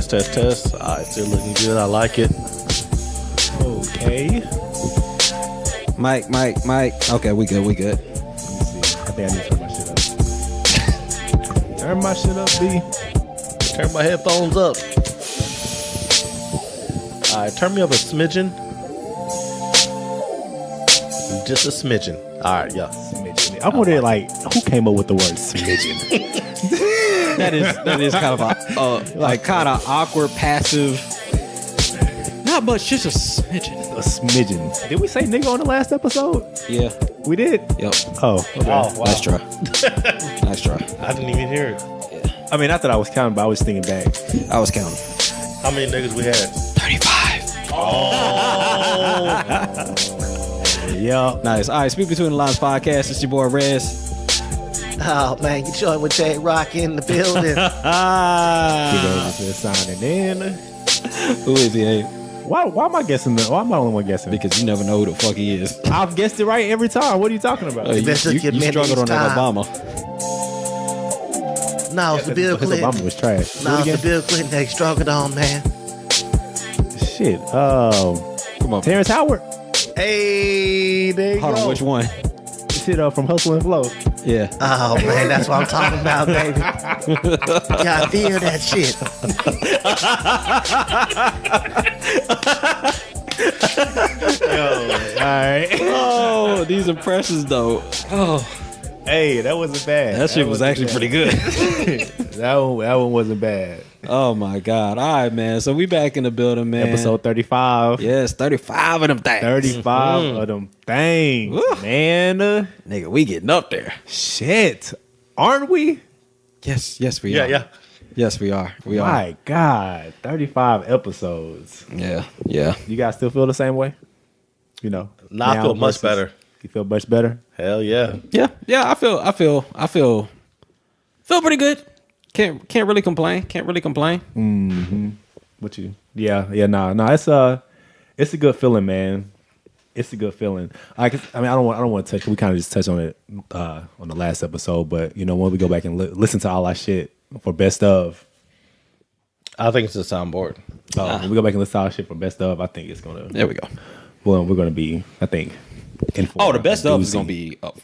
Test. All right, still looking good. I like it. Okay. Mike. Okay, we good. Let me see. I think I need to turn my shit up. Turn my shit up, B. Turn my headphones up. All right, turn me up a smidgen. Just a smidgen. All right, yeah. Smidgen. I'm wondering, like, who came up with the word smidgen? That is kind of a like kind of awkward, passive. Not much, just a smidgen. A smidgen. Did we say nigga on the last episode? Yeah. We did? Yep. Oh, okay. Oh, wow. Nice try. Nice try. I didn't even hear it. Yeah. I mean, not that I was counting, but I was thinking back. I was counting. How many niggas we had? 35. Oh. Yeah. Nice. All right, Speak Between the Lines podcast. It's your boy Rez. Oh, man, you joined with J Rock in the building. Signing in. Who is he? Hey? Why am I guessing? Why am I the only one guessing? Because you never know who the fuck he is. I've guessed it right every time. What are you talking about? You struggled on that Obama. No, it's the Bill Because Clinton. Obama was trash. No, it's the Bill Clinton they struggled on, man. Shit. Come on. Terrence Howard. Hey, there you Hold go. on, which one? Shit from Hustle and Flow. Yeah. Oh, man, that's what I'm talking about, baby. Y'all feel that shit. All right. Oh, these impressions though. Oh, Hey, that wasn't bad. that shit was actually pretty good. that one wasn't bad. Oh my god. All right, man. So we back in the building, man. Episode 35. Yes, 35 of them things. 35 of them things, Woo. man. Nigga, we getting up there. Shit. Aren't we? Yes, we Yeah, are. yeah. Yes, we are. We are. My God. 35 episodes. Yeah. You guys still feel the same way? You know. Nah, I now feel much versus- better. You feel much better? Hell yeah. Yeah. I feel pretty good. Can't really complain. Mm-hmm. What you? Yeah. No. It's a good feeling, man. It's a good feeling. I mean, I don't want to touch. We kind of just touched on it on the last episode, but you know, when we go back and listen to all our shit for best of, I think it's the soundboard. when we go back and listen to our shit for best of, I think it's gonna. There we go. Well, we're gonna be, I think. Oh, the best of is gonna be up.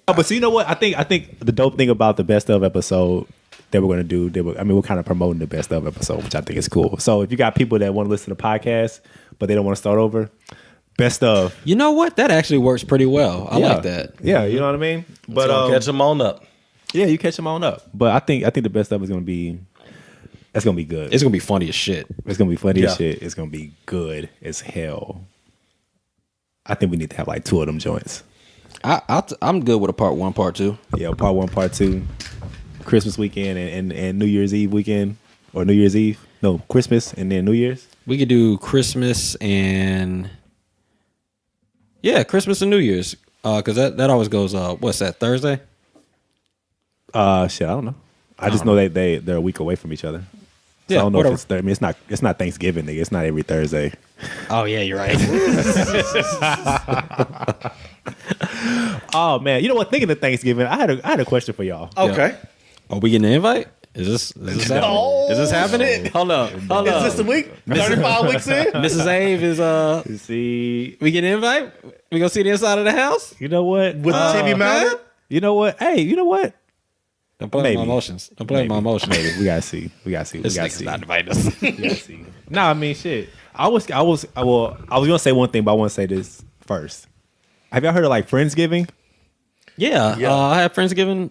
Oh, but so you know what? I think the dope thing about the best of episode that we're gonna do, we're kind of promoting the best of episode, which I think is cool. So if you got people that want to listen to podcasts, but they don't want to start over, best of. You know what? That actually works pretty well. I like that. Yeah, you know what I mean. But Catch them on up. yeah, you catch them on up. But I think the best of is gonna be. It's gonna be good. It's gonna be funny as shit. It's gonna be funny as Yeah. shit. It's gonna be good as hell. I think we need to have like 2 of them joints. I'm good with a part 1, part 2. Yeah, part 1, part 2. Christmas weekend and New Year's Eve weekend. Or New Year's Eve. No, Christmas and then New Year's. We could do Christmas and Christmas and New Year's. Cause that always goes what's that, Thursday? Shit, I don't know. I just know they're a week away from each other. So Yeah, I don't know whatever. if it's not Thanksgiving, nigga. It's not every Thursday. Oh yeah, you're right. Oh man, you know what? Thinking of Thanksgiving, I had a question for y'all. Okay. Are we getting an invite? Is this happening? No. Is this happening? Hold up. Is this the week? 35 weeks in? Mrs. Ave is You see, we get an invite? We gonna see the inside of the house? you know what? With the TV mounted? You know what? Hey, you know what? I'm playing my Maybe. emotions. I'm playing my emotions. Maybe. We gotta see. This nigga's not inviting us. We gotta see. Nah, I mean, shit. I was gonna say one thing, but I want to say this first. Have y'all heard of like Friendsgiving? Yeah. Yeah. I had Friendsgiving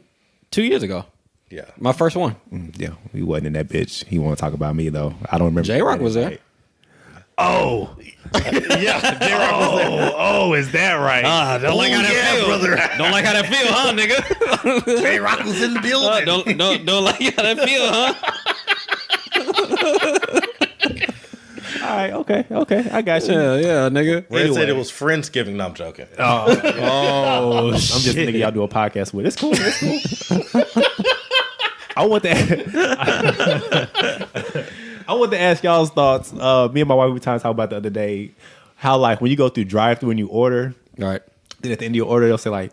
2 years ago. Yeah. My first one. Yeah, he wasn't in that bitch. He want to talk about me though. I don't remember. J-Rock was there. Oh, Yeah. oh, is that right? Don't like how that feel, brother. Don't like how that feel, huh, nigga? J Rock was in the building. Don't like how that feel, huh? right, okay, I got you. Yeah, nigga. Red said it was Friendsgiving. No, I'm joking. Oh, I'm just a nigga y'all do a podcast with. It's cool. I want to ask y'all's thoughts. Me and my wife, we were talking about the other day how, like, when you go through drive-through and you order, right. then at the end of your order, they'll say, like,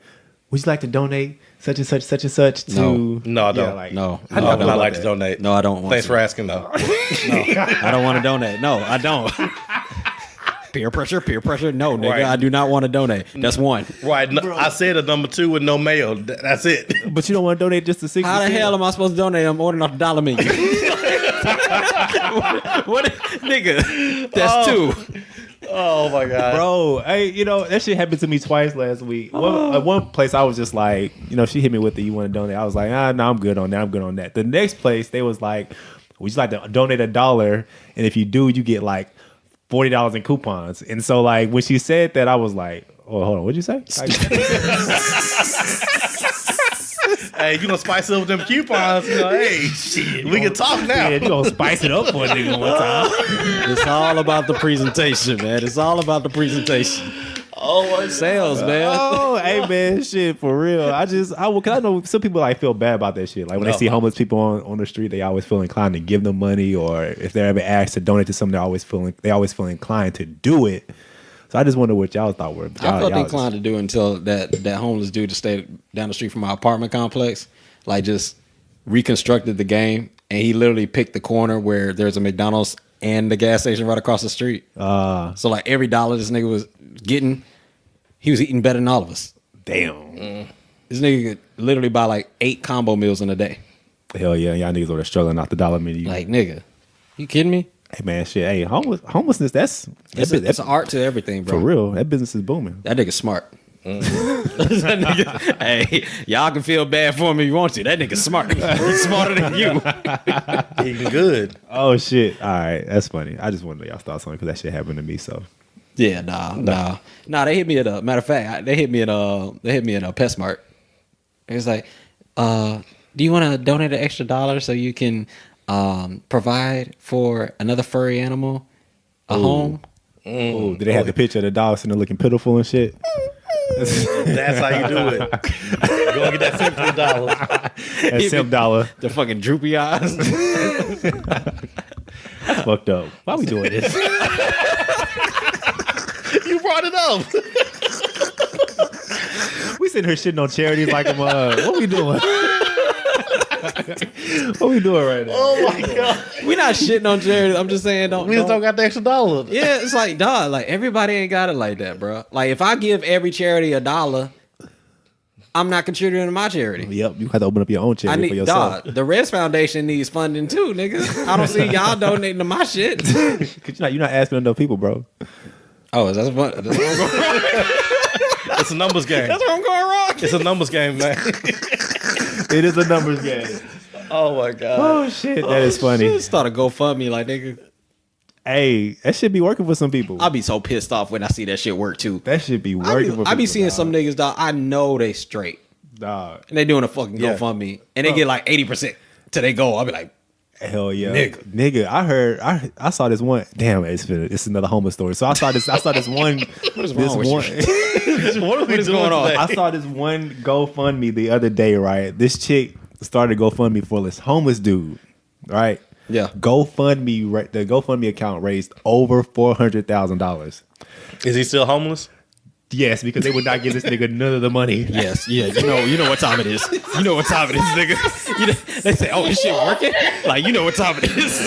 would you like to donate such and such to No, I don't. Yeah, like, No. I would not like to donate. No, I don't want Thanks to. for asking, though. I don't want to donate. No, I don't. Peer pressure. No, nigga, Right. I do not want to donate. That's one. Right. No, I said a number 2 with no mail. That's it. But you don't want to donate just to 60 How the hell am I supposed to donate? I'm ordering off the dollar menu. what, nigga? That's two. Oh, my God. Bro, hey, that shit happened to me twice last week. At one place, I was just like, she hit me with the, you want to donate? I was like, no, I'm good on that. The next place, they was like, would you like to donate $1? And if you do, you get like $40 in coupons. And so, like, when she said that, I was like, oh, hold on, what'd you say? Hey, you gonna spice it up with them coupons? Hey, shit, we can talk now. Yeah, you gonna spice it up for a nigga one time. It's all about the presentation, man. It's all about the presentation. Oh, my Sales, man. Oh, hey man, shit, for real. Cause I know some people like feel bad about that shit. Like when they see homeless people on the street, they always feel inclined to give them money, or if they're ever asked to donate to something, they always feel inclined to do it. So I just wonder what y'all thought were. I felt inclined to do it until that homeless dude that stayed down the street from my apartment complex, like, just reconstructed the game, and he literally picked the corner where there's a McDonald's and the gas station right across the street. So like every dollar this nigga was getting, he was eating better than all of us. Damn. This nigga could literally buy like 8 combo meals in a day. Hell yeah, y'all niggas over there struggling off the dollar menu. Like, nigga, you kidding me? Hey man, shit. Hey, homelessness. That's It's an art to everything, bro. for real. That business is booming. That nigga smart. That nigga, hey, y'all can feel bad for him if you want to. That nigga smart. He's smarter than you. Eating good. Oh shit. All right, that's funny. I just wanted y'all's thoughts on it because that shit happened to me. So Yeah, nah. They hit me at a matter of fact. They hit me at a PetSmart. It was like, do you want to donate an extra $1 so you can provide for another furry animal a home? oh, did they have the picture of the dog sitting there looking pitiful and shit? That's how you do it. Go and get that $50. That's $7. The fucking droopy eyes. That's fucked up. Why we doing this? You brought it up. We sitting here shitting on charities like a mug. What we doing? What we doing right now? Oh, my God. We not shitting on charity. I'm just saying We just don't got the extra $1. Yeah, it's like, dog, like everybody ain't got it like that, bro. Like if I give every charity $1, I'm not contributing to my charity. Yep, you have to open up your own I charity need for yourself. dog. The Reds Foundation needs funding too, nigga. I don't see y'all donating to my shit. Cause you're not asking enough people, bro. Oh, that's what I'm going wrong. It's a numbers game. That's where I'm going wrong. It's a numbers game, man. It is a numbers game. Oh, my God. Oh shit, that is funny. Just start a GoFundMe, like nigga. Hey, that should be working for some people. I'll be so pissed off when I see that shit work too. That should be working for people. I be seeing some niggas, dog. I know they straight, dog. and they doing a fucking Yeah. GoFundMe, and they get like 80% till they go. I'll be like, Hell yeah, Nigga. I saw this one. Damn, it's another homeless story. So I saw this one. what is wrong with you? What is going on? today? I saw this one GoFundMe the other day. Right, this chick started a GoFundMe for this homeless dude. Right. Yeah. The GoFundMe account raised over $400,000. Is he still homeless? Yes, because they would not give this nigga none of the money. Yes, yeah, you know what time it is. You know what time it is, nigga. They say, "Oh, this shit working." Like, you know what time it is.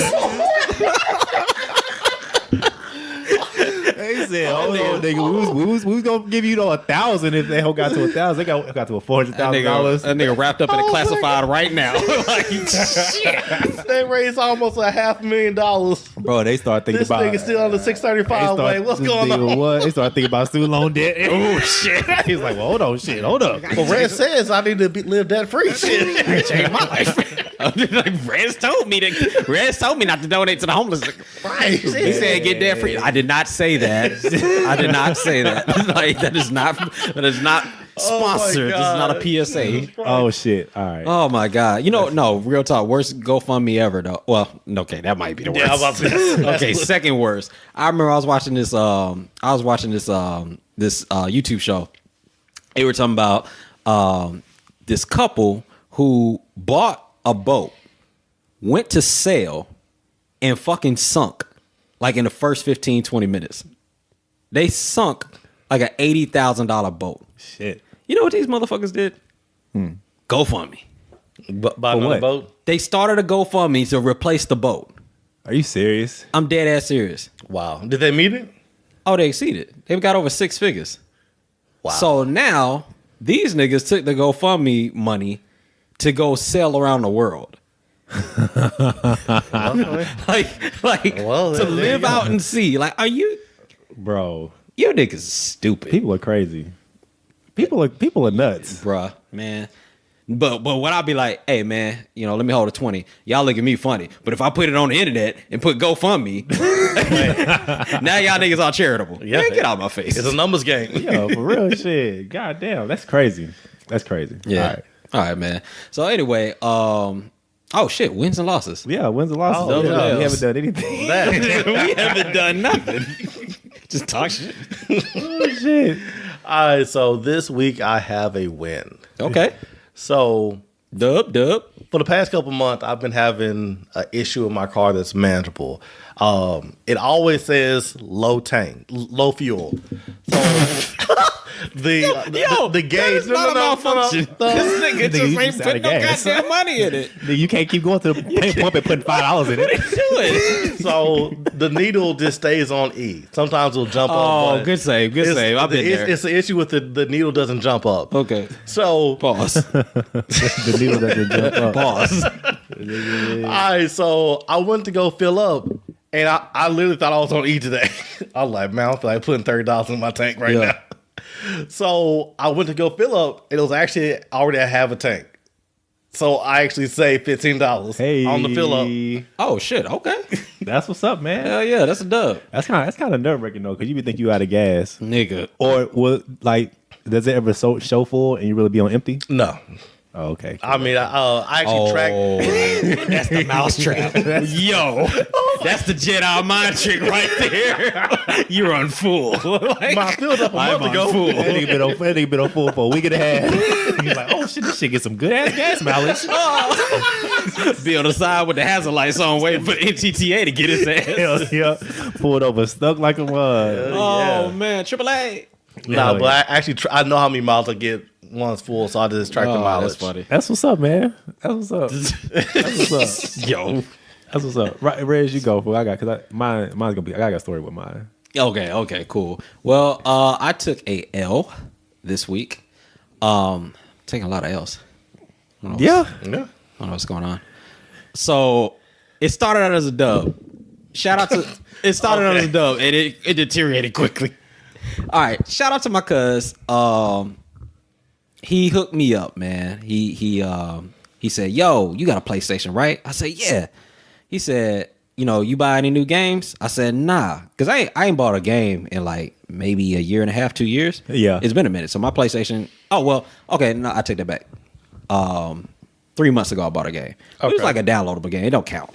They said, "Hold on, nigga, we was gonna give you 1,000 if they got to 1,000. They got to $400,000. That nigga wrapped up in a classified right now. Like, shit. They raised almost $500,000. Bro, they start thinking This about nigga still on the 635 way. What's going on? What? They start thinking about student loan debt. Oh shit. He's like, well, hold on, hold up. Well, Red says I need to live debt free. Shit. I changed my life. Like, Rez told me not to donate to the homeless. Right. He said get debt free. I did not say that. I did not say that. Like that is not sponsored. This is not a PSA. Oh shit! All right. Oh my god! You know, no, real talk. Worst GoFundMe ever, though. Well, okay, that might be the worst. Yeah, I was about to say, Okay, second worst. I remember I was watching this. This YouTube show. They were talking about this couple who bought a boat, went to sail, and fucking sunk like in the first 15, 20 minutes. They sunk like an $80,000 boat. Shit. You know what these motherfuckers did? GoFundMe. Buy another what? boat. They started a GoFundMe to replace the boat. Are you serious? I'm dead ass serious. Wow. Did they meet it? Oh, they exceeded. They've got over 6 figures. Wow. So now these niggas took the GoFundMe money to go sail around the world. like Well, to there live you go. out and see. Like, are you Bro, niggas stupid, people are crazy. People are nuts. bruh, man. But what I'll be like, hey man, let me hold a 20. Y'all look at me funny. But if I put it on the internet and put GoFundMe, now y'all niggas all charitable. Yeah. Man, get out of my face. It's a numbers game. Yo, for real shit. God damn, that's crazy. That's crazy. Yeah. All All right, man. So anyway, oh shit, wins and losses. Yeah, wins and losses. Oh, yeah. We haven't done anything. We haven't done nothing. Just talk shit. Oh, shit. All right, so this week I have a win. Okay. So Dub. for the past couple months, I've been having an issue in my car that's manageable. It always says low fuel. So the gauge. That is not a malfunction. This nigga just you ain't just put out no of gas. goddamn money in it. You can't keep going to the pump and putting $5 in it. Do it. So the needle just stays on E. Sometimes it'll jump up. Oh, but good save. Good save. I've been there. It's the issue with the needle doesn't jump up. Okay. So Pause. The needle doesn't jump up. Pause. all right, so I went to go fill up, and I literally thought I was on E today. I was like, man, I feel like putting $30 in my tank right Yeah. now. So I went to go fill up, and it was actually already I have a tank. So I actually saved $15 Hey. on the fill up. Oh shit. Okay. That's what's up, man. Hell yeah, that's a dub, That's kind of nerve wracking though, because you would think you out of gas, nigga. or does it ever show full and you really be on empty? No. Oh, okay. I mean, I actually tracked. That's the mousetrap. Yo, that's the Jedi mind trick right there. You're on full. Like, I filled up a month ago. That nigga been on full for a week and a half. He's like, oh shit, this shit get some good ass gas mileage. be on the side with the hazard lights on, waiting for the NTTA to get his ass. Hell yeah. Pulled over, stuck like a mud. Oh man, AAA. Nah, but I actually I know how many miles I get once full, so I just track the mileage. That's funny. That's what's up, man. That's what's up. That's what's up. Yo. That's what's up. Right, Reg, you go for I got because mine's gonna be. I got a story with mine. Okay, cool. Well, I took a L this week. Taking a lot of L's. Yeah. Yeah. I don't know what's going on. So it started out as a dub. Shout out to it started out as a dub and it deteriorated quickly. All right, shout out to my cuz. He hooked me up, man. He said, "Yo, you got a PlayStation, right?" I said, "Yeah." He said, "You buy any new games?" I said, "Nah," because I ain't bought a game in like maybe a year and a half, 2 years. Yeah, it's been a minute. So my PlayStation. Oh well, okay. No, I take that back. 3 months ago, I bought a game. It was like a downloadable game. It don't count.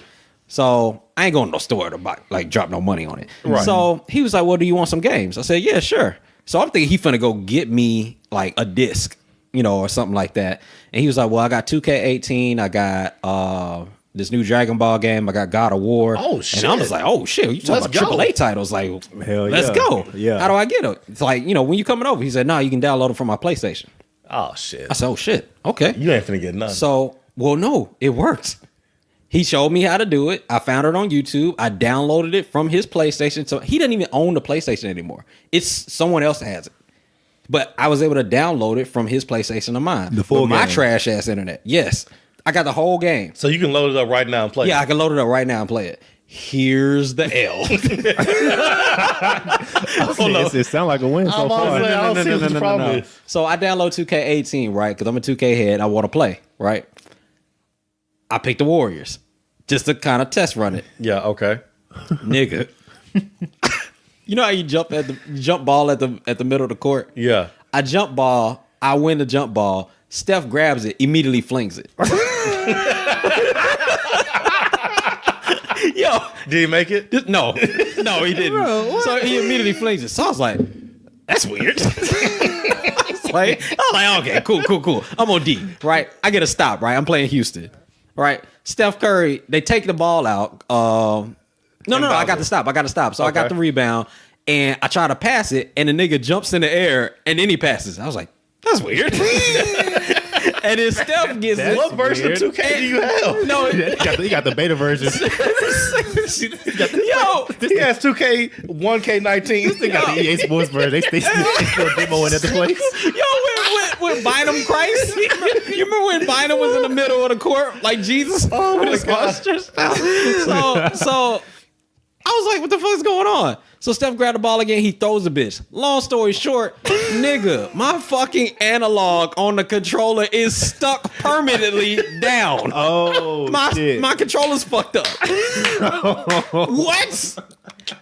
So I ain't going to no store to buy, like drop no money on it. Right. So he was like, "Well, do you want some games?" I said, "Yeah, sure." So I'm thinking he finna go get me like a disc, or something like that. And he was like, "Well, I got 2K18. I got this new Dragon Ball game. I got God of War." Oh shit! And I was like, "Oh shit! You talking Let's about go. AAA titles? Like, hell let's yeah. go. Yeah. How do I get it?" It's like, when you coming over? He said, "No, you can download it from my PlayStation." Oh shit! I said, "Oh shit, okay." You ain't finna get nothing. So, well, no, it worked. He showed me how to do it. I found it on YouTube. I downloaded it from his PlayStation. So he doesn't even own the PlayStation anymore. It's someone else that has it. But I was able to download it from his PlayStation to mine. The full with my game. trash ass internet. Yes. I got the whole game. So you can load it up right now and play. Yeah, I can load it up right now and play it. Here's the L. It sounds like a win so I'm far. honestly, I don't see what the problem is. So I download 2K18, right? Because I'm a 2K head. I want to play, right? I picked the Warriors just to kind of test run it. Yeah. Okay. Nigga. You know how you jump ball at the middle of the court? Yeah. I jump ball. I win the jump ball. Steph grabs it, immediately flings it. Yo, Did he make it? no, he didn't. So he immediately flings it. So I was like, that's weird. I was like, okay, cool. I'm on D, right? I get a stop, right? I'm playing Houston, right? Steph Curry, they take the ball out. No, I got the stop. So I got the rebound, and I try to pass it, and the nigga jumps in the air, and then he passes. I was like, that's weird. And then Steph gets it. What version of 2K do you have? No, You got the beta version. yo, He has 2K, 1K19. They got the EA Sports version. They still demoing at the place. Yo, when Bynum Christ, you remember when Bynum was in the middle of the court like Jesus? Oh my With his God. postures? So I was like, what the fuck is going on? So Steph grabbed the ball again. He throws the bitch. Long story short, nigga, my fucking analog on the controller is stuck permanently down. Oh, shit. My controller's fucked up. What?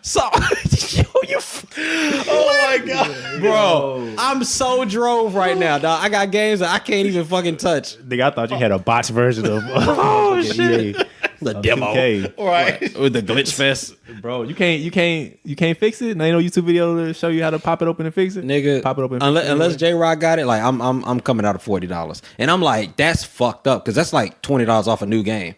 So, Oh my God. bro, I'm so drove right now, dog. I got games that I can't even fucking touch. Nigga, I thought you had a botched version of shit. EA. The demo. 2K. Right. With the glitch fest. Bro, you can't fix it. There ain't no YouTube video to show you how to pop it open and fix it. Nigga, pop it open. unless J-Rock got it, like I'm coming out of $40. And I'm like, that's fucked up, because that's like $20 off a new game.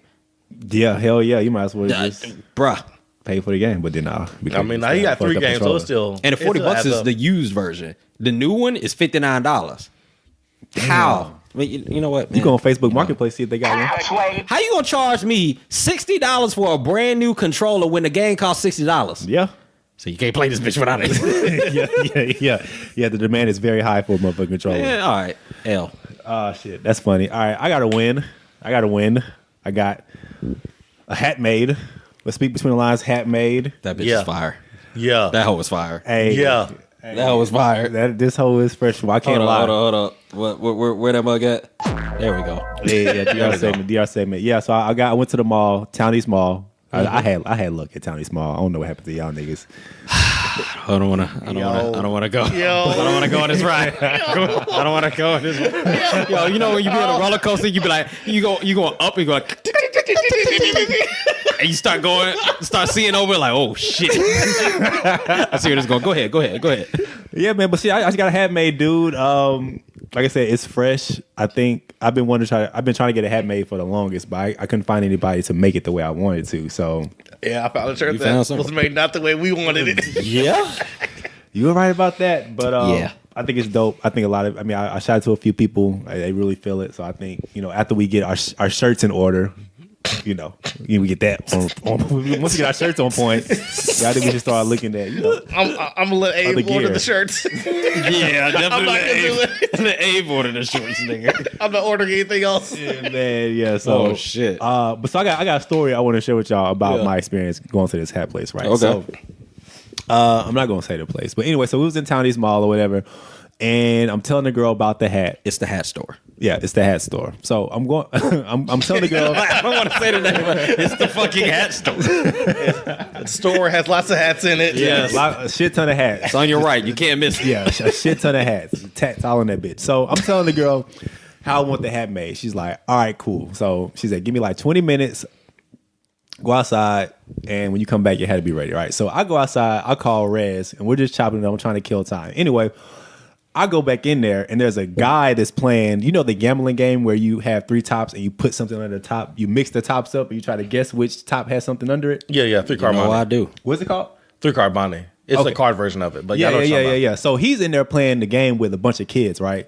Yeah, hell yeah. You might as well just Bruh. pay for the game. But then I mean, now he got 3 games, so it's still. And the $40 is the used version. The new one is $59. How? I mean, you know what, man? You go on Facebook Marketplace, see if they got one. How you gonna charge me $60 for a brand new controller when the game costs $60? Yeah. So you can't play this bitch without it. Yeah. The demand is very high for a motherfucking controller. Yeah, all right. L. Oh shit, that's funny. All right, I got to win. I got a hat made. Let's speak between the lines. Hat made. That bitch Yeah. is fire. Yeah. That hoe was fire. Hey, Yeah. That hoe was fire. This hoe is fresh. I can't lie. Hold on. Where that mug at? There we go. Yeah. DR segment. Yeah. So I went to the mall, Town East Mall. I had luck at Town East Mall. I don't know what happened to y'all niggas. I don't wanna go. Yo. I don't wanna go on this ride. I don't wanna go on this ride. Yo, you know when you be on a roller coaster, you be like, you going up and go like, and you start seeing over like, oh shit. I see where this is going. Go ahead. Yeah, man. But see, I just got a hat made, dude. Like I said, it's fresh. I think I've been trying to get a hat made for the longest, but I couldn't find anybody to make it the way I wanted to. So Yeah, I found a shirt You found that something? was made not the way we wanted it. yeah. you were right about that. But Yeah. I think it's dope. I think I shot it to a few people. They really feel it. So I think, after we get our shirts in order, we get that on once we get our shirts on point, I think we should start looking at, I'm gonna let Abe Other order gear. the shirts. Yeah, I'm not gonna do it. The Abe ordered the shorts, nigga. I'm not ordering anything else. man. Yeah. So Oh, shit. But so I got a story I want to share with y'all about my experience going to this hat place. Right. Okay. So I'm not gonna say the place, but anyway, so we was in Town East Mall or whatever, and I'm telling the girl about the hat. It's the hat store. Yeah, it's the hat store. So I'm going. I'm telling the girl. I don't want to say the name, but it's the fucking hat store. The store has lots of hats in it. Yes. A shit ton of hats. It's on your right. You can't miss it. Yeah, a shit ton of hats. Tats all on that bitch. So I'm telling the girl how I want the hat made. She's like, all right, cool. So she said, give me like 20 minutes. Go outside, and when you come back, your hat to be ready. Right. So I go outside. I call Rez, and we're just chopping it up. I'm trying to kill time. Anyway. I go back in there and there's a guy that's playing, the gambling game where you have 3 tops and you put something under the top. You mix the tops up and you try to guess which top has something under it. Yeah, 3-card No, money. I do. What's it called? 3-card money. It's Okay. the card version of it. But I know what you're talking about. Yeah. So he's in there playing the game with a bunch of kids, right?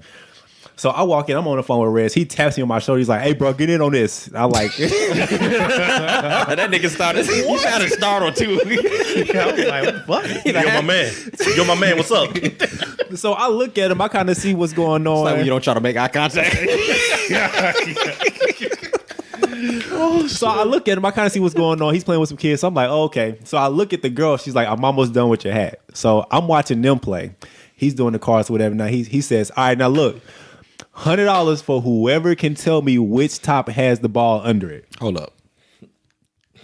So I walk in, I'm on the phone with Rez. He taps me on my shoulder. He's like, hey, bro, get in on this. I'm like, That nigga started. You sounded startled too. I'm like, what? You're my man. You're my man. What's up? So I look at him. I kind of see what's going on. Like when you don't try to make eye contact. So I look at him. I kind of see what's going on. He's playing with some kids. So I'm like, oh, okay. So I look at the girl. She's like, I'm almost done with your hat. So I'm watching them play. He's doing the cards or whatever. Now he says, all right, now look, $100 for whoever can tell me which top has the ball under it. Hold up.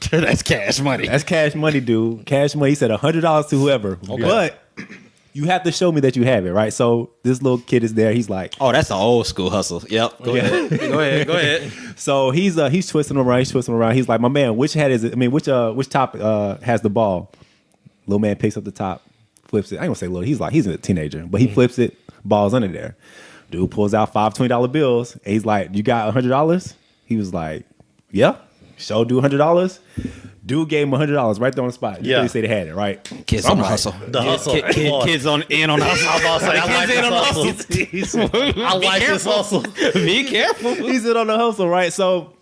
That's cash money. That's cash money, dude. Cash money. He said $100 to whoever. Okay. But you have to show me that you have it, right? So this little kid is there. He's like, Oh, that's the old school hustle. Yep. Go ahead. Go ahead. so he's twisting around. He's like, my man, which hat is it? I mean, which top has the ball? Little man picks up the top, flips it. I ain't gonna say little. He's a teenager, but he flips it. Ball's under there. Dude pulls out $5 $20 bills. And he's like, you got $100? He was like, yeah. Show dude $100. Dude gave him $100 right there on the spot. Yeah. They say they had it, right? Kids on the hustle. The hustle. Kids on the hustle. I'm about to say, I like this hustle. Be careful. He's in on the hustle, right? So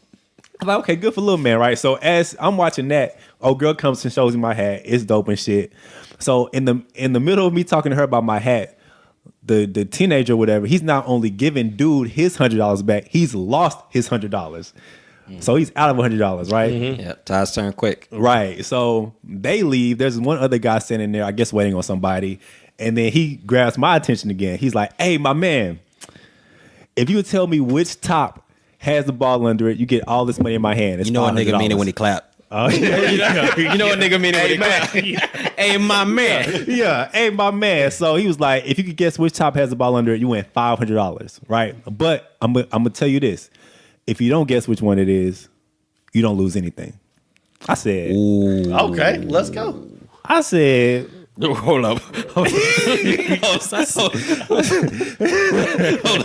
I'm like, okay, good for little man, right? So as I'm watching that, old girl comes and shows me my hat. It's dope and shit. So in the middle of me talking to her about my hat, the teenager, whatever, he's not only giving dude his $100 back, he's lost his $100. So he's out of $100, right? Yeah, tides turn quick. Right. So they leave. There's one other guy standing there, I guess, waiting on somebody. And then he grabs my attention again. He's like, hey, my man, if you would tell me which top has the ball under it, you get all this money in my hand. It's You know what nigga mean it when he clap. Oh, yeah. You know what nigga mean it when he clap. Hey, my man. Yeah, hey, my man. So he was like, if you could guess which top has the ball under it, you win $500, right? But I'm gonna tell you this. If you don't guess which one it is, you don't lose anything. I said, Okay, let's go. I said, Hold up. Hold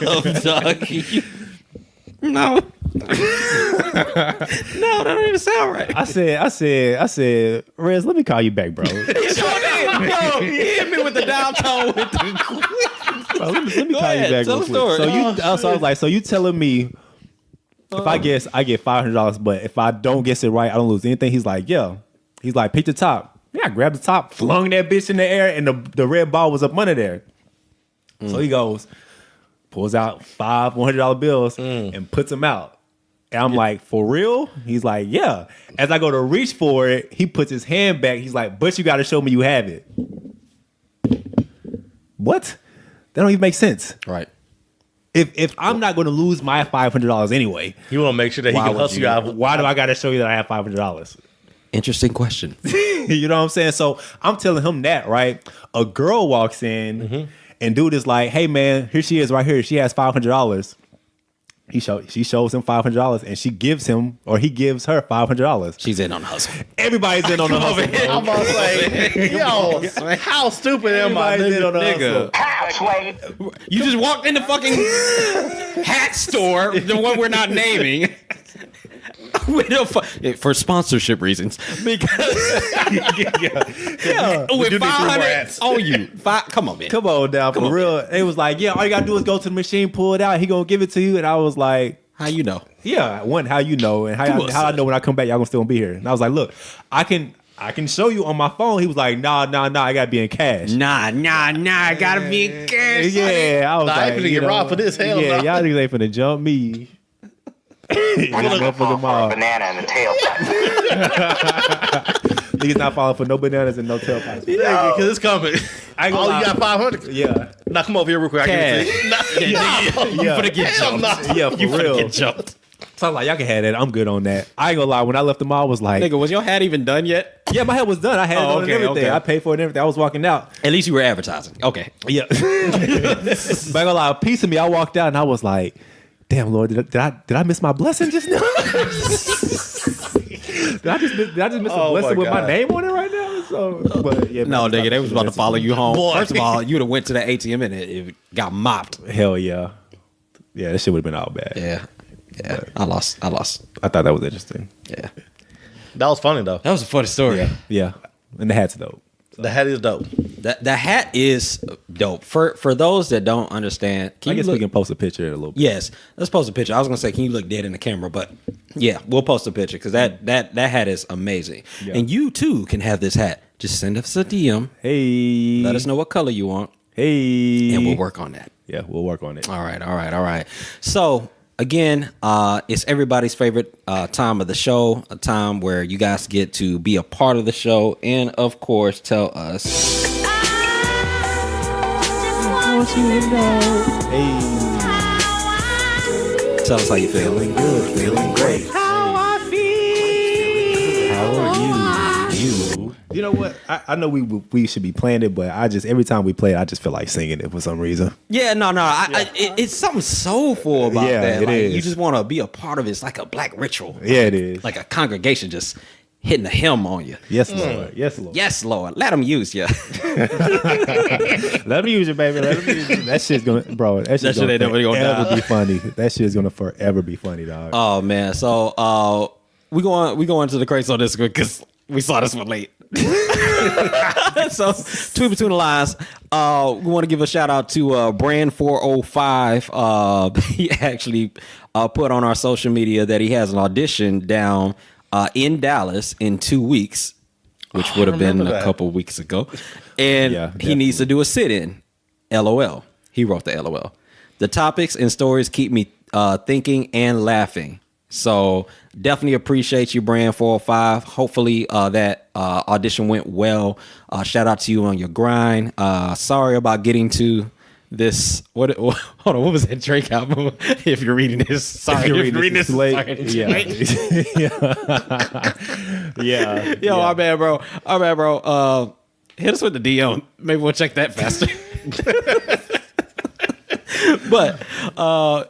up, dog. No. No, that don't even sound right. I said, Rez, let me call you back, bro. Yo, he hit me with the down tone. Bro, let me Go call ahead, you back tell real the quick. story. So I was like, so you telling me if I guess I get $500, but if I don't guess it right, I don't lose anything? He's like, yeah. He's like, pick the top. Yeah, I grabbed the top, flung that bitch in the air, and the red ball was up under there. So he goes, pulls out $100 bills and puts them out. And I'm like, for real? He's like, yeah. As I go to reach for it, he puts his hand back. He's like, but you got to show me you have it. What? That don't even make sense. Right. If I'm not going to lose my $500 anyway, You want to make sure that he can hustle you out. why do I got to show you that I have $500? Interesting question. You know what I'm saying? So I'm telling him that, right? A girl walks in and dude is like, hey man, here she is right here. She has $500. She shows him $500 and she gives him, or he gives her $500. She's in on the hustle. Everybody's in on the hustle. I'm about to say, yo, how stupid am I? Everybody's in on the Nigga. hustle. You just walked in the fucking hat store, the one we're not naming. For sponsorship reasons, because with do need 500 rats. on you, come on, man. Come on now, for real. It was like, yeah, all you gotta do is go to the machine, pull it out, he gonna give it to you. And I was like, How you know? yeah, one, how you know, and how I know when I come back, y'all gonna still be here. And I was like, look, I can show you on my phone. He was like, nah, I gotta be in cash. Nah, I gotta be in cash. Yeah, I was Nah, I like, ain't finna get robbed for this. Hell yeah, no. y'all niggas ain't finna jump me. We're not gonna fall for a banana in the tailpipe. Niggas not falling for no bananas and no tailpipes. Yeah, because it's coming. I ain't gonna Oh, lie. you got 500? Yeah, Now come over here real quick. I give it to you. yeah, Hell no. yeah, for real. Get jumped. So I'm like, y'all can have that. I'm good on that. I ain't gonna lie. When I left the mall, I was like, Nigga, was your hat even done yet? yeah, my hair was done. I had it on and okay, everything. okay. I paid for it and everything. I was walking out. At least you were advertising. Okay. Yeah. But I ain't gonna lie, a piece of me, I walked out and I was like, damn, Lord, did I miss my blessing just now? did I just miss a blessing with my God. name on it right now? So, but yeah, No, nigga, they was about to follow you home. Boy. First of all, you'd have went to the ATM and it got mopped. Hell yeah. Yeah, that shit would have been all bad. Yeah. I lost. I thought that was interesting. Yeah. That was funny, though. That was a funny story. Yeah. And the hat's dope. The hat is dope. The hat is dope. For those that don't understand, I guess we can post a picture in a little bit. Yes, let's post a picture. I was gonna say, can you look dead in the camera? But yeah, we'll post a picture because that hat is amazing. Yeah. And you too can have this hat. Just send us a DM. Hey. Let us know what color you want, Hey. and we'll work on that. Yeah, we'll work on it. All right. So again, it's everybody's favorite time of the show, a time where you guys get to be a part of the show and, of course, tell us. Hey. Tell us how you feel. Feeling great. How I feel. How are you? You know what? I know we should be playing it, but every time we play it, I just feel like singing it for some reason. Yeah, no. It's something soulful about that. It like, is. You just want to be a part of it. It's like a black ritual. Yeah, it is. Like a congregation just hitting a hymn on you. Yes, Lord. Yes, Lord. Yes, Lord. Let them use you. Let me use it, baby. Let me use it. That shit's gonna, bro. That shit ain't never gonna forever die. be funny. That shit's gonna forever be funny, dog. Oh man. So we go into the crates on this one because we saw this one late. So tweet between the lines. We want to give a shout out to Brand 405. He actually put on our social media that he has an audition down in Dallas in 2 weeks, which would have been a couple weeks ago, and he needs to do a sit-in. LOL. He wrote the LOL. The topics and stories keep me thinking and laughing. So definitely appreciate you, Brand 405. Hopefully that audition went well. Shout out to you on your grind. Sorry about getting to this. Hold on, what was that Drake album? If you're reading this, sorry. If you're reading this late. sorry. Yeah. Yo, our bad, bro. Hit us with the DM. Maybe we'll check that faster. But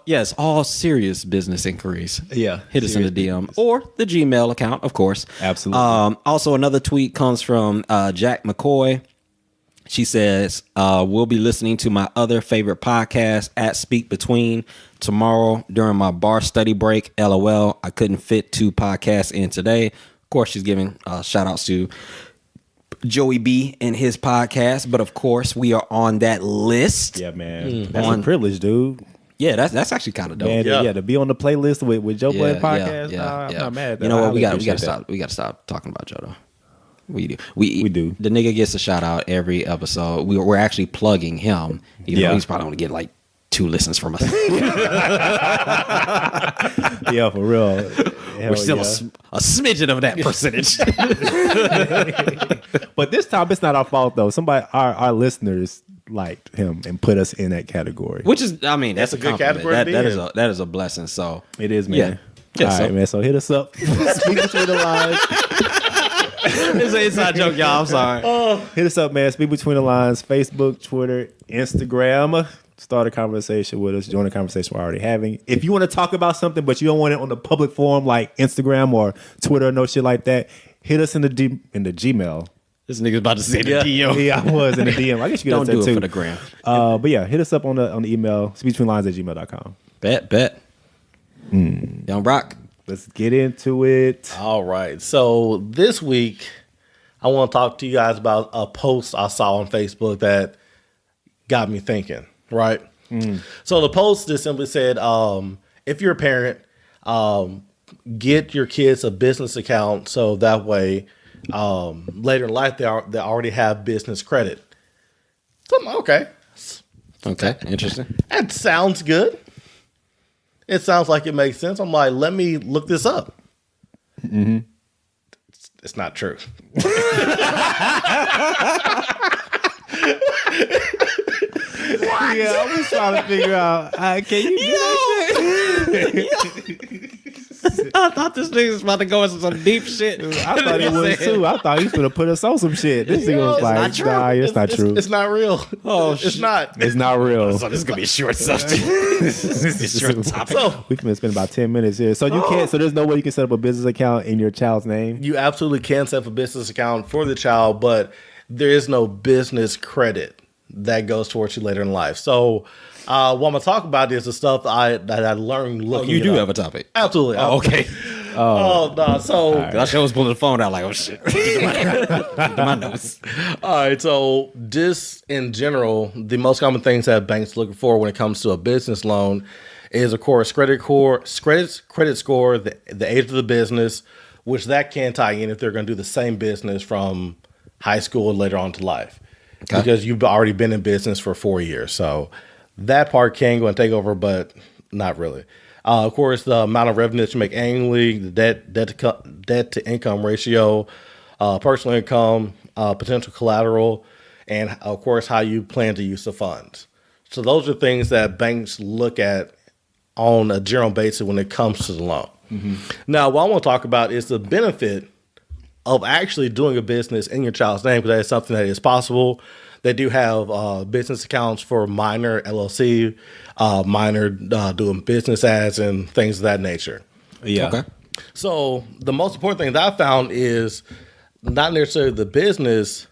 yes, all serious business inquiries. Yeah, hit us in the DM or the Gmail account, of course. Absolutely. Also, another tweet comes from Jack McCoy. She says, "We'll be listening to my other favorite podcast at Speak Between tomorrow during my bar study break. LOL. I couldn't fit 2 podcasts in today." Of course, she's giving shout outs to Joey B and his podcast, but of course we are on that list. Yeah, man. That's a privilege, dude. Yeah, that's actually kind of dope. Man, to be on the playlist with Joe Budden podcast. I'm not mad at that. You know what? We got to appreciate stop. We got to stop talking about Joe though. We do. We do. The nigga gets a shout out every episode. We're actually plugging him. Even though he's probably going to get like 2 listens from us. Yeah, for real. We're still a smidgen of that percentage. But this time it's not our fault though. Somebody, our listeners liked him and put us in that category. Which is, I mean, that's a good compliment. category to be in. That is a blessing. So It is, man. Yeah, All so- right, man. So hit us up. Speak Between the Lines. it's an inside joke, y'all. I'm sorry. Hit us up, man. Speak Between the Lines. Facebook, Twitter, Instagram. Start a conversation with us. Join the conversation we're already having. If you want to talk about something, but you don't want it on the public forum like Instagram or Twitter or no shit like that, hit us in the Gmail. This nigga's about to say the DM. Yeah, I was in the DM. I guess you could Don't do do that it too. for the gram. But yeah, hit us up on the email, speakbetweenlines@gmail.com. Bet. Young Rock. Let's get into it. All right. So this week, I want to talk to you guys about a post I saw on Facebook that got me thinking, right? So the post just simply said, if you're a parent, get your kids a business account so that way later in life they already have business credit. So I'm like, okay, Interesting. that sounds good. It sounds like it makes sense. I'm like, let me look this up. Mm-hmm. It's not true. Yeah, I was trying to figure out, can you do that shit? I thought this nigga was about to go into some deep shit. I thought he was too. I thought he was going to put us on some shit. This nigga was like, not true. nah, it's not true. It's not real. Oh, it's shit. not. It's not real. So this is gonna be a short subject. This is a short topic. So We've been spending about 10 minutes here. So you can't, so there's no way you can set up a business account in your child's name? you absolutely can set up a business account for the child, but there is no business credit that goes towards you later in life. So what I'm gonna talk about is the stuff that I learned looking. You do it have up. a topic. Absolutely. Oh, okay. Oh no. So I sure was pulling the phone out like, oh shit. My notes. all right. So just in general, the most common things that banks looking for when it comes to a business loan is, of course, credit score, the age of the business, which that can tie in if they're going to do the same business from high school and later on to life, because you've already been in business for 4 years. So that part can go and take over, but not really. Of course, the amount of revenue that you make annually, the debt to income ratio, personal income, potential collateral, and of course, how you plan to use the funds. So those are things that banks look at on a general basis when it comes to the loan. Mm-hmm. Now, what I want to talk about is the benefit of actually doing a business in your child's name, because that is something that is possible. They do have business accounts for minor LLC, minor doing business ads and things of that nature. Yeah. Okay. So the most important thing that I found is not necessarily the business,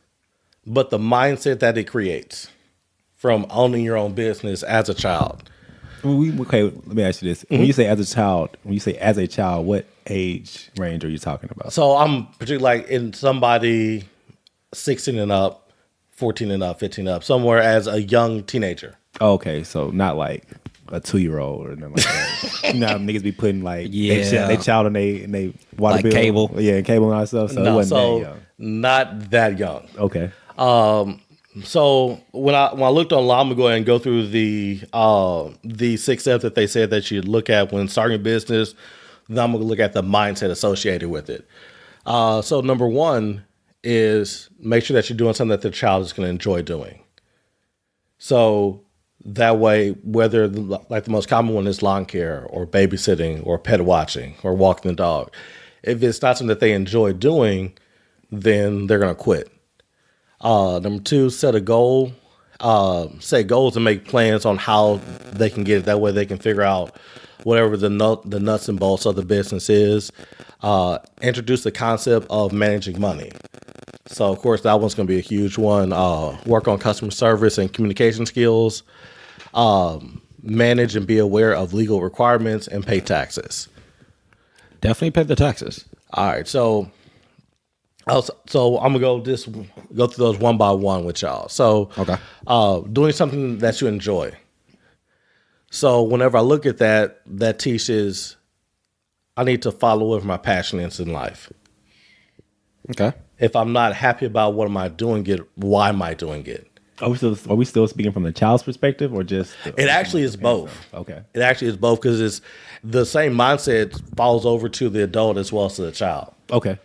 but the mindset that it creates from owning your own business as a child. Okay, let me ask you this. When you say as a child, what age range are you talking about? So I'm particularly like in somebody 16 and up, 14 and up, 15 up, somewhere as a young teenager. Okay, so not like a 2-year-old or nothing like that. You know how niggas be putting like Yeah. they child and they water Like bill. cable. Yeah, and cable and all that stuff. So it No, wasn't so that young. not that young. Okay. So when I looked online, I'm gonna go ahead and go through the 6 steps that they said that you look at when starting a business. Then I'm gonna look at the mindset associated with it. So number 1 is make sure that you're doing something that the child is gonna enjoy doing. So that way, whether like the most common one is lawn care or babysitting or pet watching or walking the dog, if it's not something that they enjoy doing, then they're gonna quit. Number 2, set a goal. Set goals and make plans on how they can get it. That way they can figure out whatever the nuts and bolts of the business is. Introduce the concept of managing money. So, of course, that one's going to be a huge one. Work on customer service and communication skills. Manage and be aware of legal requirements and pay taxes. Definitely pay the taxes. All right, so I'm gonna go through those one by one with y'all. So, Okay. Doing something that you enjoy. So whenever I look at that, that teaches I need to follow whatever my passion is in life. Okay. If I'm not happy about what am I doing it, why am I doing it? Are we still speaking from the child's perspective or just? It actually is both. Okay. It actually is both because it's the same mindset falls over to the adult as well as to the child. Okay.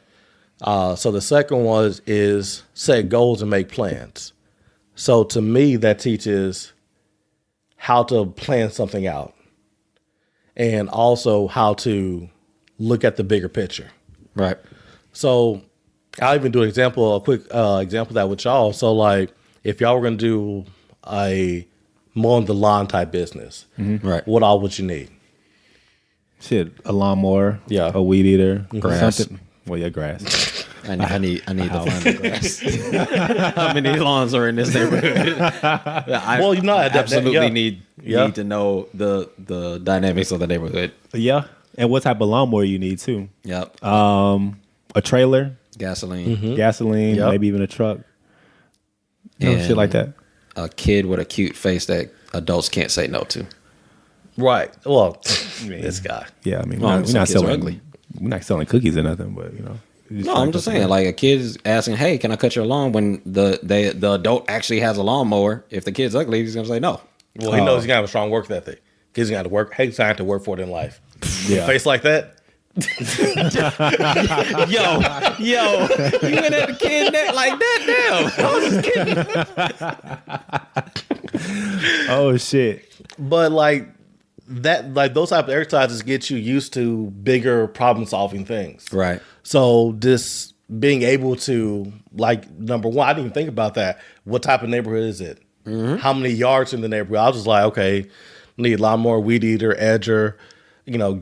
So the second one is set goals and make plans. So to me, that teaches how to plan something out and also how to look at the bigger picture. Right. So I'll even do a quick example of that with y'all. So like if y'all were going to do a mowing the lawn type business, Right. what all would you need? Shit, a lawnmower. Yeah. A weed eater. Grass. Something. Well, yeah, grass. I need to find the grass. How many lawns are in this neighborhood? Well, you know, I absolutely yeah. need Yeah. to know the dynamics of the neighborhood. Yeah. And what type of lawnmower you need too? Yep. A trailer, Gasoline. gasoline, Yep. maybe even a truck. You know, And shit like that. A kid with a cute face that adults can't say no to. Right. Well, this guy. Yeah, I mean, Well, we're some not kids are selling. ugly. We're not selling cookies or nothing, but you know. No, I'm just saying, like a kid is asking, "Hey, can I cut your lawn?" When the adult actually has a lawnmower. If the kid's ugly, he's gonna say no. Well, he knows he's gonna have a strong work ethic. He's gonna have to work. He's gonna have to work for it in life. Yeah. Face like that. Yo, you went at the kid neck like that? Damn, I was just kidding. Oh shit. But like that, like those type of exercises get you used to bigger problem solving things. Right. So this being able to, like, number one, I didn't even think about that. What type of neighborhood is it? How many yards in the neighborhood? I was just like, okay, need lawnmower, weed eater, edger, a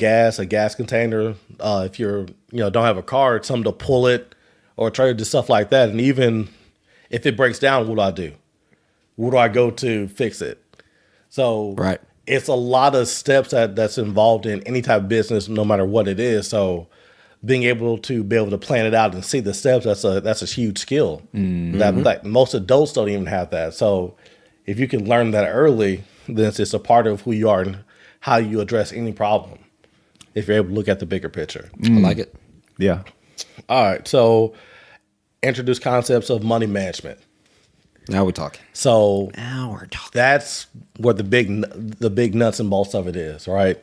gas container. If you're, don't have a car, something to pull it or trailer, just stuff like that. And even if it breaks down, what do I do? Where do I go to fix it? So Right. It's a lot of steps that's involved in any type of business, no matter what it is. So being able to plan it out and see the steps, that's a huge skill. That most adults don't even have that. So if you can learn that early, then it's just a part of who you are and how you address any problem. If you're able to look at the bigger picture. I like it. Yeah. All right. So introduce concepts of money management. Now we're talking. So Now we're talking. that's where the big nuts and bolts of it is, right?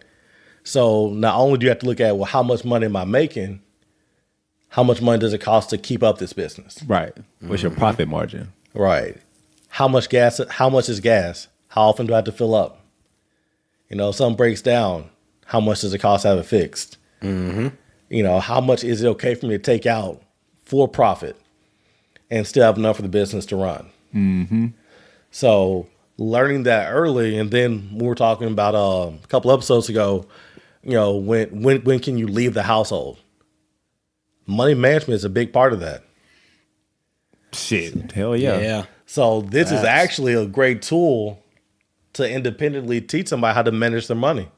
So not only do you have to look at, well, how much money am I making? How much money does it cost to keep up this business? Right. What's your profit margin? Right. How much is gas? How often do I have to fill up? If something breaks down, how much does it cost to have it fixed? How much is it okay for me to take out for profit and still have enough for the business to run. Mm-hmm. So learning that early, and then we were talking about a couple episodes ago, when can you leave the household? Money management is a big part of that. Shit, hell yeah. Yeah. So this is actually a great tool to independently teach somebody how to manage their money.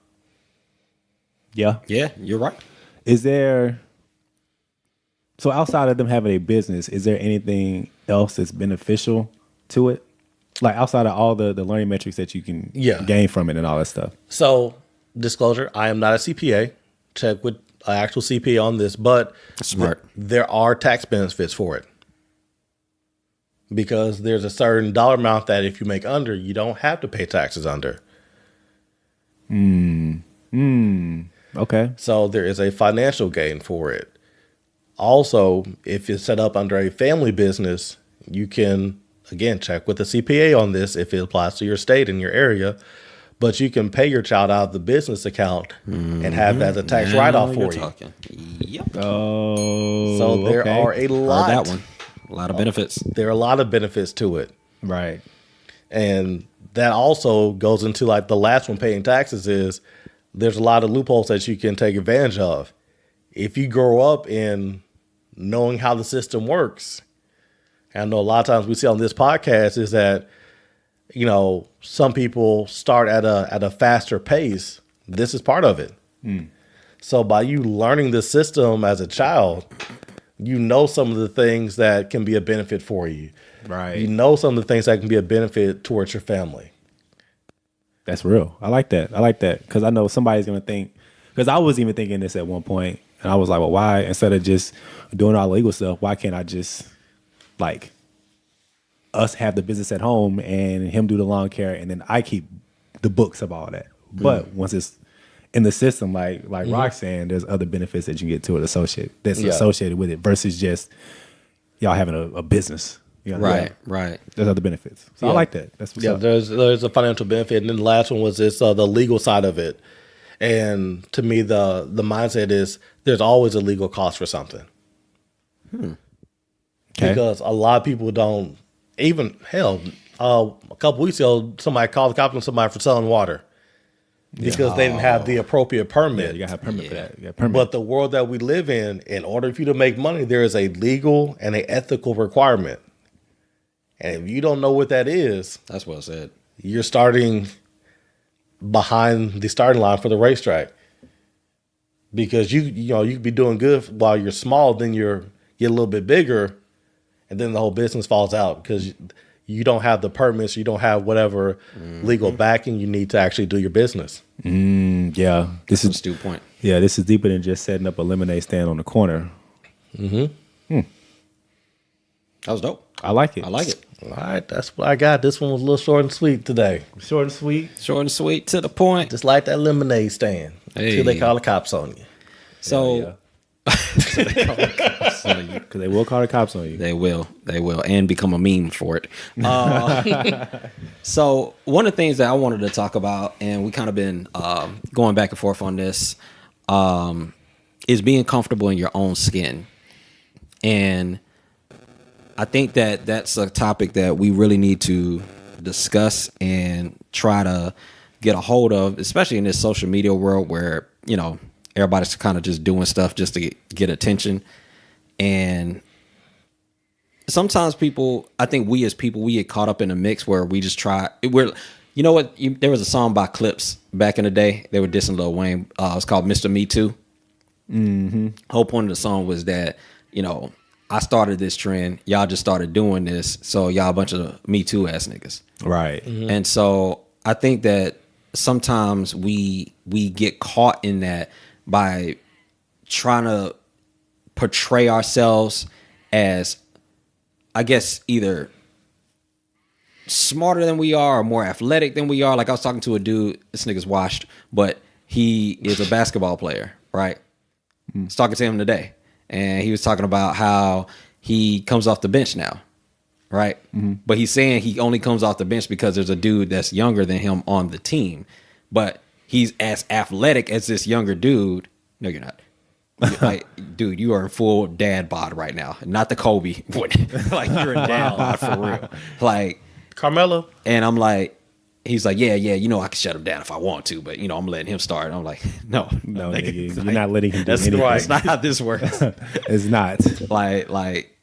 Yeah. Yeah, you're right. Is there, so outside of them having a business, is there anything else that's beneficial to it? Like outside of all the learning metrics that you can gain from it and all that stuff. So disclosure, I am not a CPA. Check with an actual CPA on this, but Smart. There are tax benefits for it. Because there's a certain dollar amount that if you make under, you don't have to pay taxes under. Okay. So there is a financial gain for it. Also, if it's set up under a family business, you can, again, check with the CPA on this if it applies to your state and your area. But you can pay your child out of the business account and have that as a tax write-off for you. Yep. Oh. So there are a lot. That one. A lot of benefits. There are a lot of benefits to it. Right. And that also goes into like the last one, paying taxes, is there's a lot of loopholes that you can take advantage of. If you grow up in knowing how the system works, and I know a lot of times we see on this podcast is that, some people start at a faster pace. This is part of it. So by you learning the system as a child, you know some of the things that can be a benefit for you. Right. You know some of the things that can be a benefit towards your family. That's real. I like that. Because I know somebody's going to think, because I was even thinking this at one point, and I was like, well, why, instead of just doing all the legal stuff, why can't I just, like, us have the business at home and him do the lawn care, and then I keep the books of all that. But once it's in the system, like Roxanne, there's other benefits that you get to it associated with it versus just y'all having a business. Right. There's other benefits. So I like that. That's what's up. There's a financial benefit, and then the last one was this the legal side of it. And to me, the mindset is there's always a legal cost for something. Okay. Because a lot of people don't even a couple weeks ago, somebody called the cops on somebody for selling water because they didn't have the appropriate permit. Yeah, you gotta have permit for that. You got permit. But the world that we live in order for you to make money, there is a legal and an ethical requirement. And if you don't know what that is, That's well said. you're starting behind the starting line for the racetrack. Because you could be doing good while you're small, then you get a little bit bigger, and then the whole business falls out because you don't have the permits, you don't have whatever legal backing you need to actually do your business. Yeah, this is Stu point. Yeah, this is deeper than just setting up a lemonade stand on the corner. That was dope. I like it. I like it. All right, that's what I got. This one was a little short and sweet today. Short and sweet. Short and sweet, to the point. Just like that lemonade stand. Till they Hey. call the cops on you. So Because they will call the cops on you. They will, and become a meme for it. So one of the things that I wanted to talk about, and we kind of been going back and forth on this, is being comfortable in your own skin. And I think that that's a topic that we really need to discuss and try to get a hold of, especially in this social media world where, everybody's kind of just doing stuff just to get attention. And sometimes I think we as people, we get caught up in a mix where we just there was a song by Clips back in the day. They were dissing Lil Wayne. It was called Mr. Me Too. Whole point of the song was that, I started this trend. Y'all just started doing this. So y'all a bunch of Me Too ass niggas. Right. And so I think that sometimes we get caught in that by trying to portray ourselves as, I guess, either smarter than we are or more athletic than we are. Like I was talking to a dude, this nigga's washed, but he is a basketball player, right? I was talking to him today, and he was talking about how he comes off the bench now, right? But he's saying he only comes off the bench because there's a dude that's younger than him on the team. But he's as athletic as this younger dude. No, you're not. Like, dude, you are in full dad bod right now. Not the Kobe. Like, you're in dad bod for real. Like, Carmelo. and I'm like, he's like, yeah, you know, I can shut him down if I want to, but, you know, I'm letting him start. And I'm like, no, nigga, you're not letting him do That's anything. right. that's not how this works. It's not. like,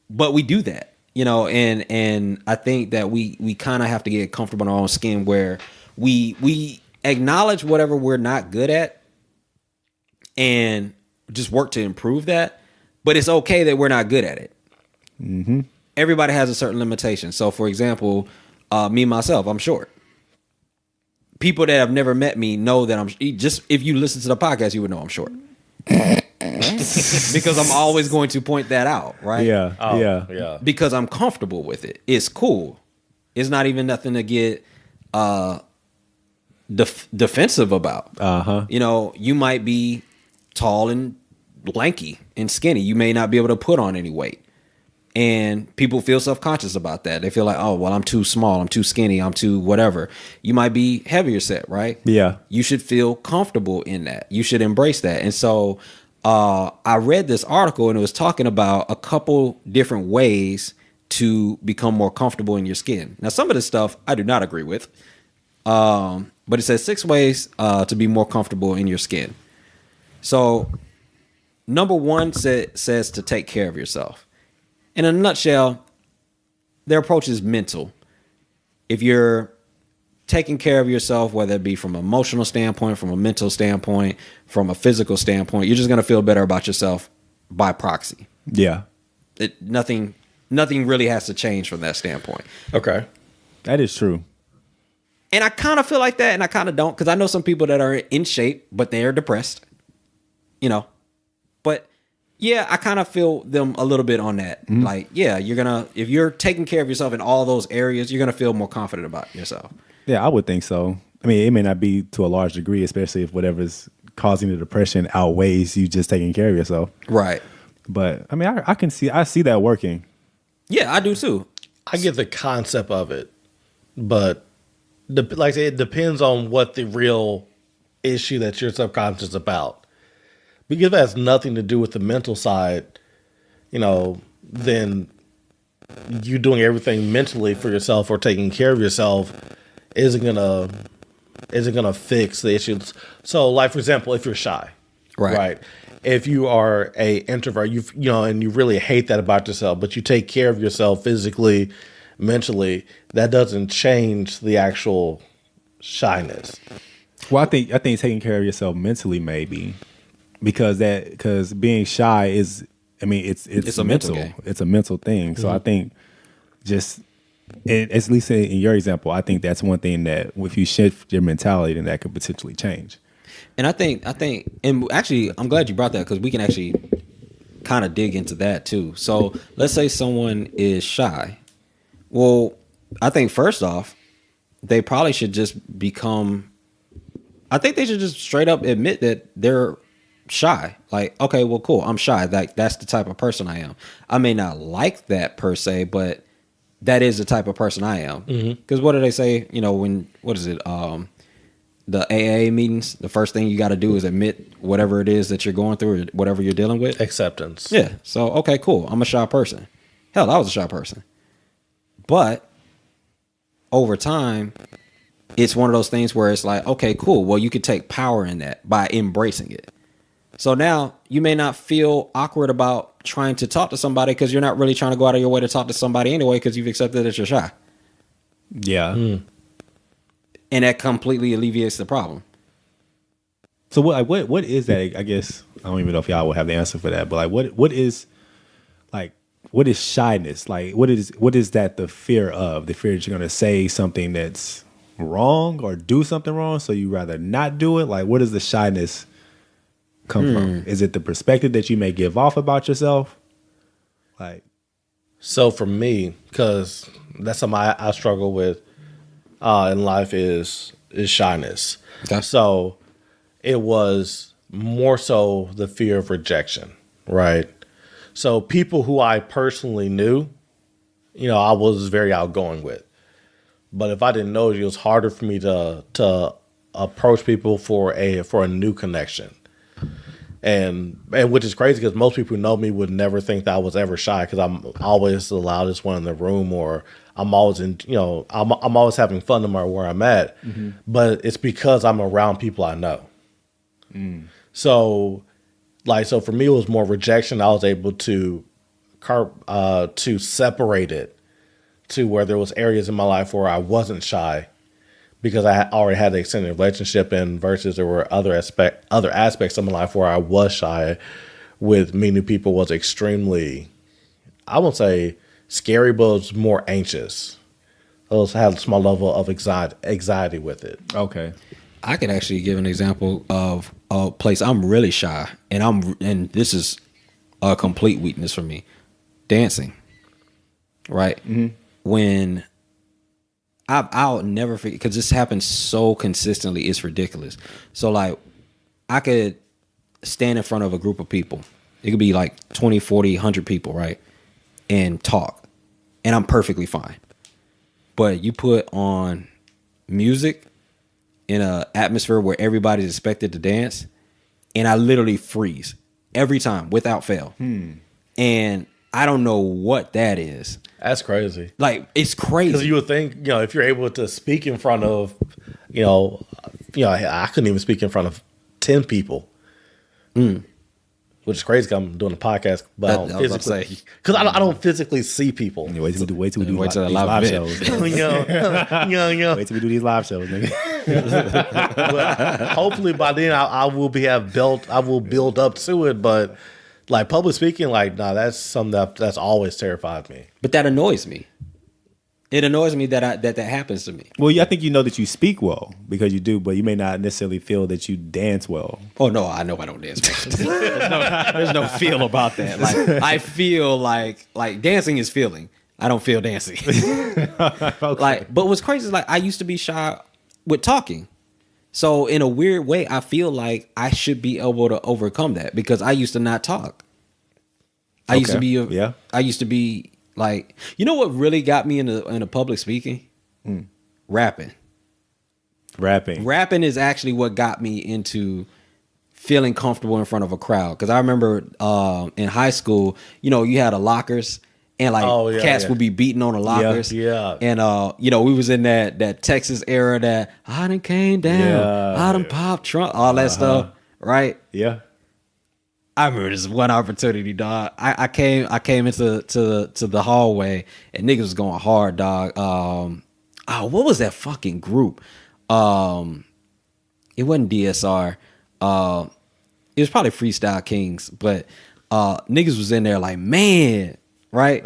but we do that, you know, and I think that we kind of have to get comfortable in our own skin where we acknowledge whatever we're not good at and just work to improve that. But it's okay that we're not good at it. Mm-hmm. Everybody has a certain limitation. So, for example, me myself, I'm short. People that have never met me know that I'm just, if you listen to the podcast, you would know I'm short. Because I'm always going to point that out, right? Yeah. Because I'm comfortable with it. It's cool. It's not even nothing to get defensive about. You know, you might be tall and lanky and skinny. You may not be able to put on any weight. And people feel self-conscious about that. They feel like, oh, well, I'm too small, I'm too skinny, I'm too whatever. You might be heavier set, right? Yeah. You should feel comfortable in that. You should embrace that. And so I read this article and it was talking about a couple different ways to become more comfortable in your skin. Now, some of this stuff I do not agree with. But it says 6 ways to be more comfortable in your skin. So number 1 says to take care of yourself. In a nutshell, their approach is mental. If you're taking care of yourself, whether it be from an emotional standpoint, from a mental standpoint, from a physical standpoint, you're just going to feel better about yourself by proxy. Yeah. Nothing really has to change from that standpoint. Okay. That is true. And I kind of feel like that, and I kind of don't, because I know some people that are in shape, but they're depressed. You know, but yeah, I kind of feel them a little bit on that. Mm-hmm. Like, yeah, if you're taking care of yourself in all those areas, you're gonna feel more confident about yourself. Yeah, I would think so. I mean, it may not be to a large degree, especially if whatever's causing the depression outweighs you just taking care of yourself. Right. But I mean, I see that working. Yeah, I do too. I get the concept of it, but like I say, it depends on what the real issue that you're subconscious about. Because if it has nothing to do with the mental side, you know, then you doing everything mentally for yourself or taking care of yourself isn't gonna fix the issues. So, like for example, if you're shy, right? If you are a introvert, and you really hate that about yourself, but you take care of yourself physically, mentally, that doesn't change the actual shyness. Well, I think taking care of yourself mentally maybe. Because being shy is, I mean, it's a mental game. It's a mental thing. So I think at least in your example, I think that's one thing that if you shift your mentality, then that could potentially change. And I think, and actually, I'm glad you brought that because we can actually kind of dig into that too. So let's say someone is shy. Well, I think first off, they probably should just I think they should just straight up admit that they're shy. Like, okay, well, cool, I'm shy. That's the type of person I am. I may not like that per se, but that is the type of person I am. Because what do they say? You know, what is it? The AA meetings, the first thing you got to do is admit whatever it is that you're going through or whatever you're dealing with. Acceptance. Yeah. So, okay, cool. I'm a shy person. Hell, I was a shy person. But over time, it's one of those things where it's like, okay, cool. Well, you could take power in that by embracing it. So now you may not feel awkward about trying to talk to somebody because you're not really trying to go out of your way to talk to somebody anyway because you've accepted that you're shy. Yeah. And that completely alleviates the problem. So what is that? I guess I don't even know if y'all will have the answer for that, but like what is shyness? Like what is that the fear of? The fear that you're gonna say something that's wrong or do something wrong, so you rather not do it? Like what does the shyness come from? Is it the perspective that you may give off about yourself? Like, so for me, because that's something I struggle with in life is shyness. Okay. So it was more so the fear of rejection, right? So people who I personally knew, I was very outgoing with. But if I didn't know you, it was harder for me to approach people for a new connection. And which is crazy because most people who know me would never think that I was ever shy because I'm always the loudest one in the room, or I'm always I'm always having fun no matter where I'm at. But it's because I'm around people I know. So for me, it was more rejection. I was able to separate it to where there was areas in my life where I wasn't shy because I already had the extended relationship, and versus there were other aspects of my life where I was shy. With meeting people was extremely, I won't say scary, but it was more anxious. I had a small level of anxiety with it. Okay. I could actually give an example of a place I'm really shy, and this is a complete weakness for me. Dancing. Right? Mm-hmm. When I'll never forget, because this happens so consistently, it's ridiculous. So like I could stand in front of a group of people. It could be like 20, 40, 100 people, right? And talk. And I'm perfectly fine. But you put on music in an atmosphere where everybody's expected to dance, and I literally freeze every time without fail. And I don't know what that is. That's crazy. Like, it's crazy. Because you would think, if you're able to speak in front of, I couldn't even speak in front of 10 people. Which is crazy because I'm doing a podcast, but I don't physically, because I don't physically see people. Yeah, wait till we do these till the live live shows. Wait till we do these live shows, nigga. But hopefully by then I will build up to it. But like public speaking, that's something that's always terrified me. But that annoys me. It annoys me that happens to me. Well, I think you know that you speak well because you do, but you may not necessarily feel that you dance well. Oh no, I know I don't dance well. There's no feel about that. Like I feel like dancing is feeling. I don't feel dancing. Okay. But what's crazy is I used to be shy with talking. So in a weird way, I feel like I should be able to overcome that because I used to not talk. I used to be like, you know what really got me into public speaking? Rapping. Rapping is actually what got me into feeling comfortable in front of a crowd. Because I remember in high school, you had the lockers and cats would be beating on the lockers. Yeah. And we was in that Texas era that I done came down, I done popped trunk, all that stuff, right? Yeah. I remember this one opportunity, dog. I came into the hallway and niggas was going hard, dog. What was that fucking group? It wasn't DSR. It was probably Freestyle Kings, but niggas was in there like, man, right?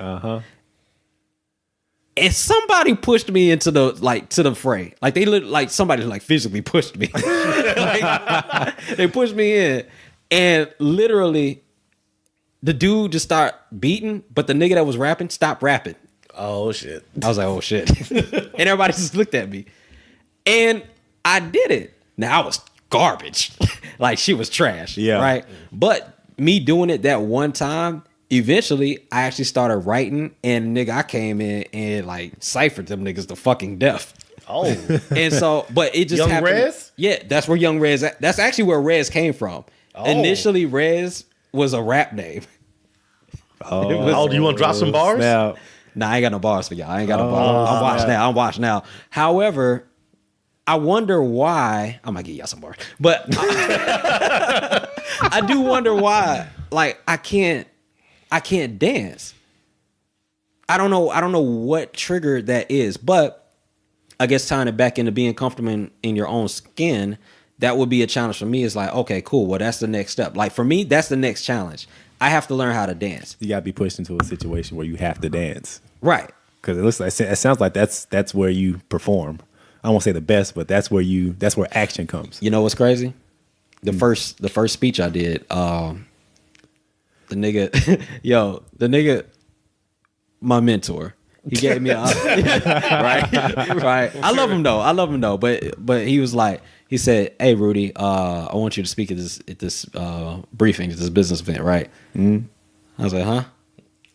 And somebody pushed me into the fray. Like they looked like somebody physically pushed me. They pushed me in. And literally, the dude just started beating, but the nigga that was rapping stopped rapping. Oh, shit. I was like, oh, shit. And everybody just looked at me. And I did it. Now, I was garbage. Like, she was trash. Yeah. Right? But me doing it that one time, eventually, I actually started writing. And, nigga, I came in and, ciphered them niggas to fucking death. Oh. And so, but it just Young happened. Rez? Yeah, that's where Young Rez, that's actually where Rez came from. Oh. Initially, Rez was a rap name. Oh, do you want to drop some bars? Now, Nah, I ain't got no bars for y'all. I ain't got no bars. I'm washed now. However, I wonder why. I might give y'all some bars, but I do wonder why. I can't dance. I don't know what triggered that is, but I guess tying it back into being comfortable in your own skin. That would be a challenge for me. It's like, okay, cool. Well, that's the next step. For me, that's the next challenge. I have to learn how to dance. you got to be pushed into a situation where you have to dance. Right. Because it sounds like that's where you perform. I won't say the best, but that's where action comes. You know what's crazy? The first speech I did, the nigga, my mentor. He gave me right. I love him though. But he was like, he said, "Hey Rudy, I want you to speak at this briefing, at this business event, right?" I was like, "Huh?"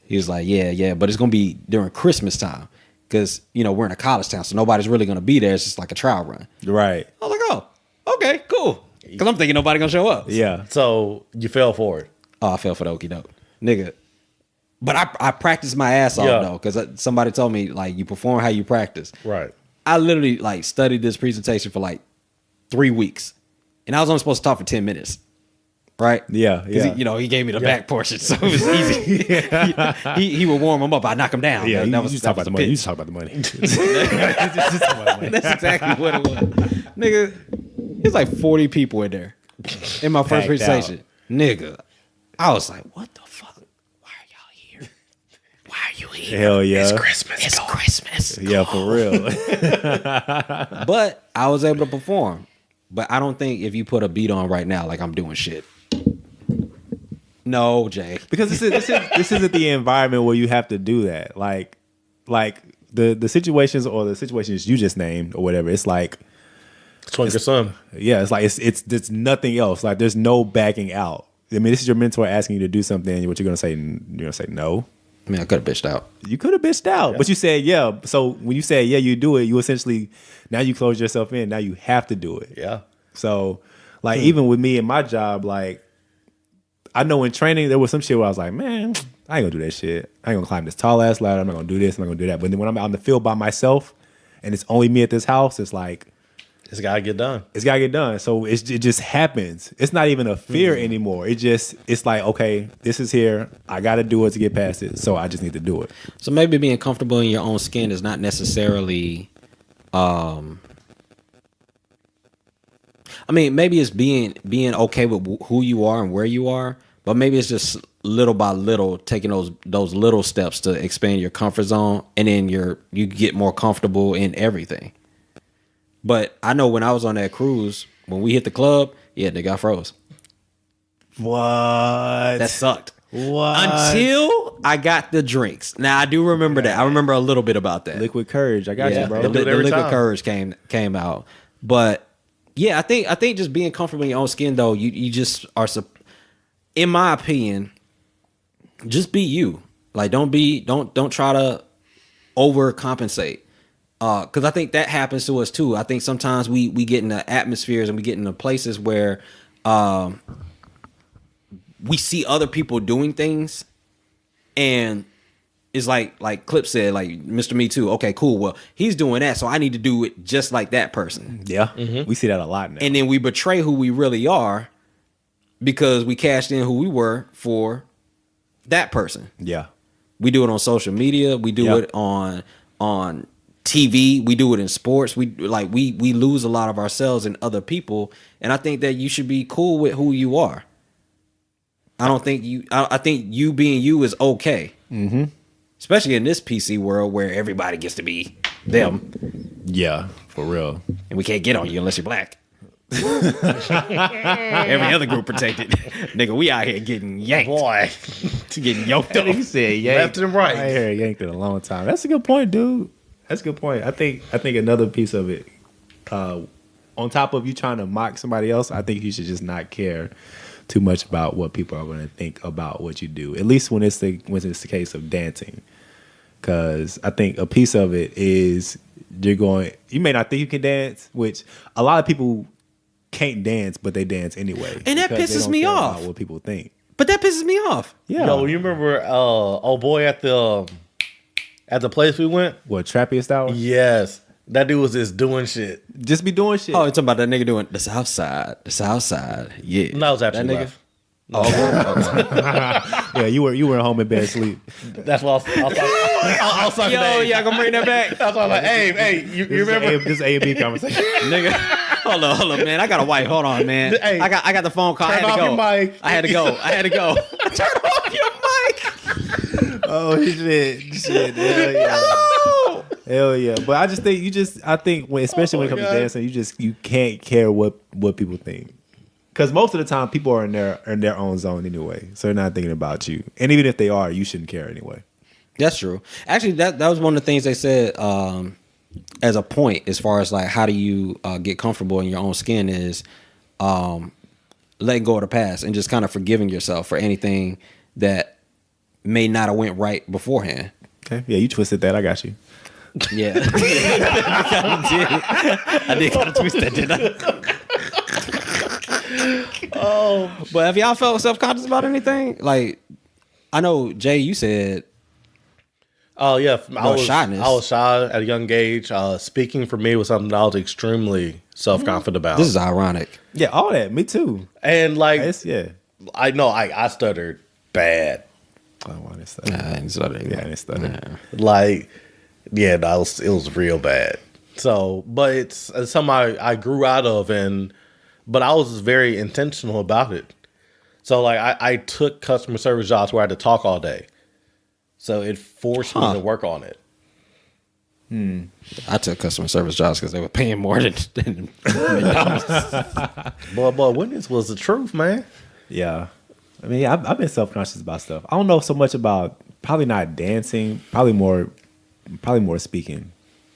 He was like, "Yeah, but it's gonna be during Christmas time because we're in a college town, so nobody's really gonna be there. It's just like a trial run." Right. I was like, "Oh, okay, cool." Because I'm thinking nobody gonna show up. Yeah. So you fell for it. Oh, I fell for the okie doke, nigga. But I practiced my ass off though, because somebody told me like you perform how you practice. Right. I literally like studied this presentation for like 3 weeks, and I was only supposed to talk for 10 minutes. Right? Yeah. Yeah. He gave me the back portion, so it was easy. he would warm him up. I knock him down. Yeah. That was talk about the money. You just talk about the money. That's exactly what it was, nigga. There's like 40 people in there in my first presentation, nigga. I was like, what the fuck? Why are y'all here? Why are you here? Hell yeah. It's Christmas. It's Christmas. Yeah, for real. But I was able to perform. But I don't think if you put a beat on right now, like I'm doing shit. No, Jay. Because this isn't the environment where you have to do that. Like the situations or the situations you just named or whatever. It's like Swing your son. Yeah, it's like it's nothing else. Like there's no backing out. I mean, this is your mentor asking you to do something. And what you're gonna say? You're gonna say no. I mean, I could have bitched out. You could have bitched out, but you said yeah. So when you said yeah, you do it. You essentially now you close yourself in. Now you have to do it. Yeah. So like even with me and my job, like I know in training there was some shit where I was like, man, I ain't gonna do that shit. I ain't gonna climb this tall ass ladder. I'm not gonna do this. I'm not gonna do that. But then when I'm out in the field by myself and it's only me at this house, it's like it's gotta get done. It's gotta get done. So it just happens. It's not even a fear anymore. It's like, okay, this is here. I gotta do it to get past it. So I just need to do it. So maybe being comfortable in your own skin is not necessarily I mean, maybe it's being okay with who you are and where you are, but maybe it's just little by little taking those little steps to expand your comfort zone, and then you get more comfortable in everything. But I know when I was on that cruise, when we hit the club, yeah, they got froze. What? That sucked. What? Until I got the drinks. Now I do remember that. I remember a little bit about that. Liquid courage. I got you, bro. The liquid courage came out. But yeah, I think just being comfortable in your own skin though, you just are, in my opinion, just be you. Like don't try to overcompensate. Because I think that happens to us too. I think sometimes we get in the atmospheres and we get in the places where we see other people doing things, and it's like Clip said, like Mr. Me Too. Okay, cool. Well, he's doing that, so I need to do it just like that person. Yeah, we see that a lot now. And then we betray who we really are because we cashed in who we were for that person. Yeah, we do it on social media. We do it on TV. We do it in sports. We lose a lot of ourselves in other people, and I think that you should be cool with who you are. I think you being you is okay. Mm-hmm. Especially in this PC world where everybody gets to be them. Yeah, for real. And we can't get on you unless you're black. Every other group protected. Nigga, we out here getting yanked. Boy. Getting yoked up. He said yanked. Left and right. I heard yanked in a long time. That's a good point, dude. That's a good point. I think another piece of it, on top of you trying to mock somebody else, I think you should just not care too much about what people are going to think about what you do. At least when it's the case of dancing, because I think a piece of it is you may not think you can dance, which a lot of people can't dance, but they dance anyway, and that pisses me off. About what people think, but that pisses me off. Yeah. Yo, you remember old boy at the place we went? What, Trappiest Hour? Yes. That dude was just doing shit. Just be doing shit. Oh, you're talking about that nigga doing the South Side. The South Side. Yeah. No, it was after that you nigga. left. Oh, Yeah, you were home in bed asleep. That's what I was talking yo, yeah, gonna bring that back. That's why I'm like, hey, you remember? This is A&B conversation. Nigga. Hold on, man. I got a wife. Hold on, man. Hey, I got the phone call. I turn had to off go. your mic. I had to go. Turn off your mic. Oh shit! Hell yeah! Hell yeah! But I just think especially when it comes to dancing, you can't care what people think, because most of the time people are in their own zone anyway, so they're not thinking about you. And even if they are, you shouldn't care anyway. That's true. Actually, that was one of the things they said as a point, as far as like how do you get comfortable in your own skin, is letting go of the past and just kind of forgiving yourself for anything that may not have went right beforehand. Okay, yeah, you twisted that. I got you. Yeah, I did kind of twist that, didn't I? But have y'all felt self-conscious about anything? Like, I know, Jay, you said... Oh yeah, shyness. I was shy at a young age. Speaking for me was something that I was extremely self-confident about. This is ironic. Yeah, all that. Me too. And like, Yeah. I know I stuttered bad. I don't want to stutter. I didn't stutter. Yeah, I didn't stutter. Like, yeah, it was real bad. So, but it's something I grew out of, but I was very intentional about it. So, like, I took customer service jobs where I had to talk all day. So it forced me to work on it. I took customer service jobs because they were paying more than McDonald's. But witness was the truth, man. Yeah. I mean, I've been self-conscious about stuff. I don't know so much about probably not dancing, probably more speaking.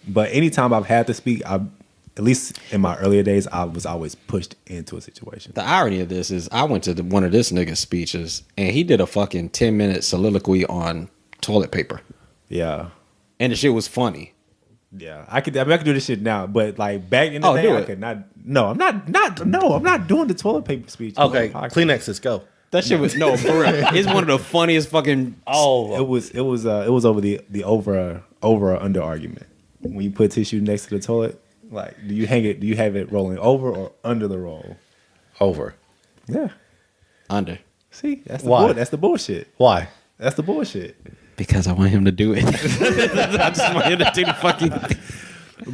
But anytime I've had to speak, at least in my earlier days, I was always pushed into a situation. The irony of this is I went to one of this nigga's speeches and he did a fucking 10-minute soliloquy on toilet paper. Yeah. And the shit was funny. Yeah. I could do this shit now, but like back in the day, do I it. could not. No, I'm not doing the toilet paper speech. Okay, Kleenexes, go. That shit was no for real. It's one of the funniest fucking. It was over the over or under argument. When you put tissue next to the toilet, like do you have it rolling over or under the roll? Over. Yeah. Under. See, that's Why? That's the bullshit. Why? That's the bullshit. Because I want him to do it. I just want him to do the fucking thing.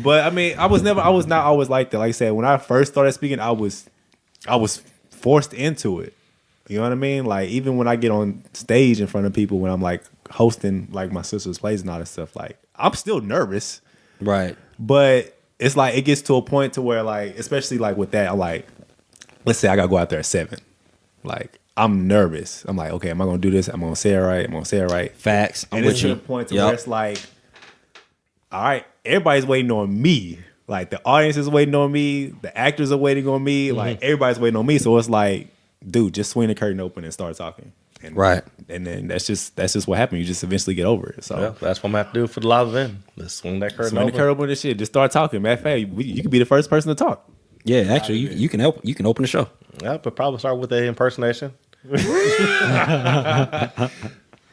But I mean, I was not always like that. Like I said, when I first started speaking, I was forced into it. You know what I mean? Like even when I get on stage in front of people, when I'm like hosting like my sister's plays and all that stuff, like I'm still nervous. Right. But it's like it gets to a point to where like, especially like with that, I'm like, let's say I gotta go out there at 7. Like I'm nervous. I'm like, okay, am I gonna do this? I'm gonna say it right. Facts. And it's to the point to where it's like, all right, everybody's waiting on me. Like the audience is waiting on me. The actors are waiting on me. Like everybody's waiting on me. So it's like, dude, just swing the curtain open and start talking. And, right. And then that's just what happened. You just eventually get over it. So Yeah, that's what I'm gonna have to do for the live event. Let's swing that curtain swing the curtain open and shit. Just start talking. Matter of fact, you could be the first person to talk. Yeah, actually, you can help. You can open the show. Yeah, but probably start with an impersonation.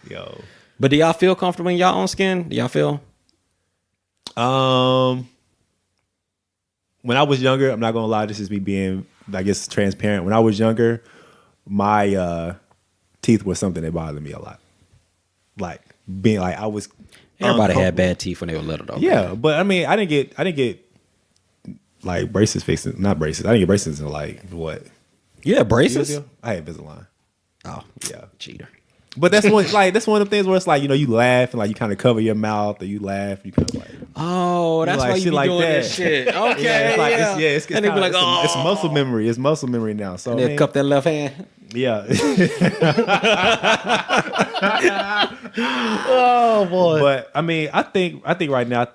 Yo. But do y'all feel comfortable in y'all own skin? Do y'all feel? When I was younger, I'm not gonna lie, this is me being, I guess, transparent. When I was younger, my teeth were something that bothered me a lot. Like being like I was. Everybody had bad teeth when they were little, though. Yeah, but I mean, I didn't get like braces fixed. Not braces. I didn't get braces until like what? You had braces? I had Invisalign. Oh, Yeah. cheater. But that's one of the things where it's like, you know, you laugh and like you kind of cover your mouth, or you laugh, you kind of like. Oh, that's like why you shit be like doing that. this shit. Okay, Yeah, it's like it's and they be like, oh, it's muscle memory. It's muscle memory now. So and I they mean, cup that left hand. yeah. Oh boy! But I mean, I think right now,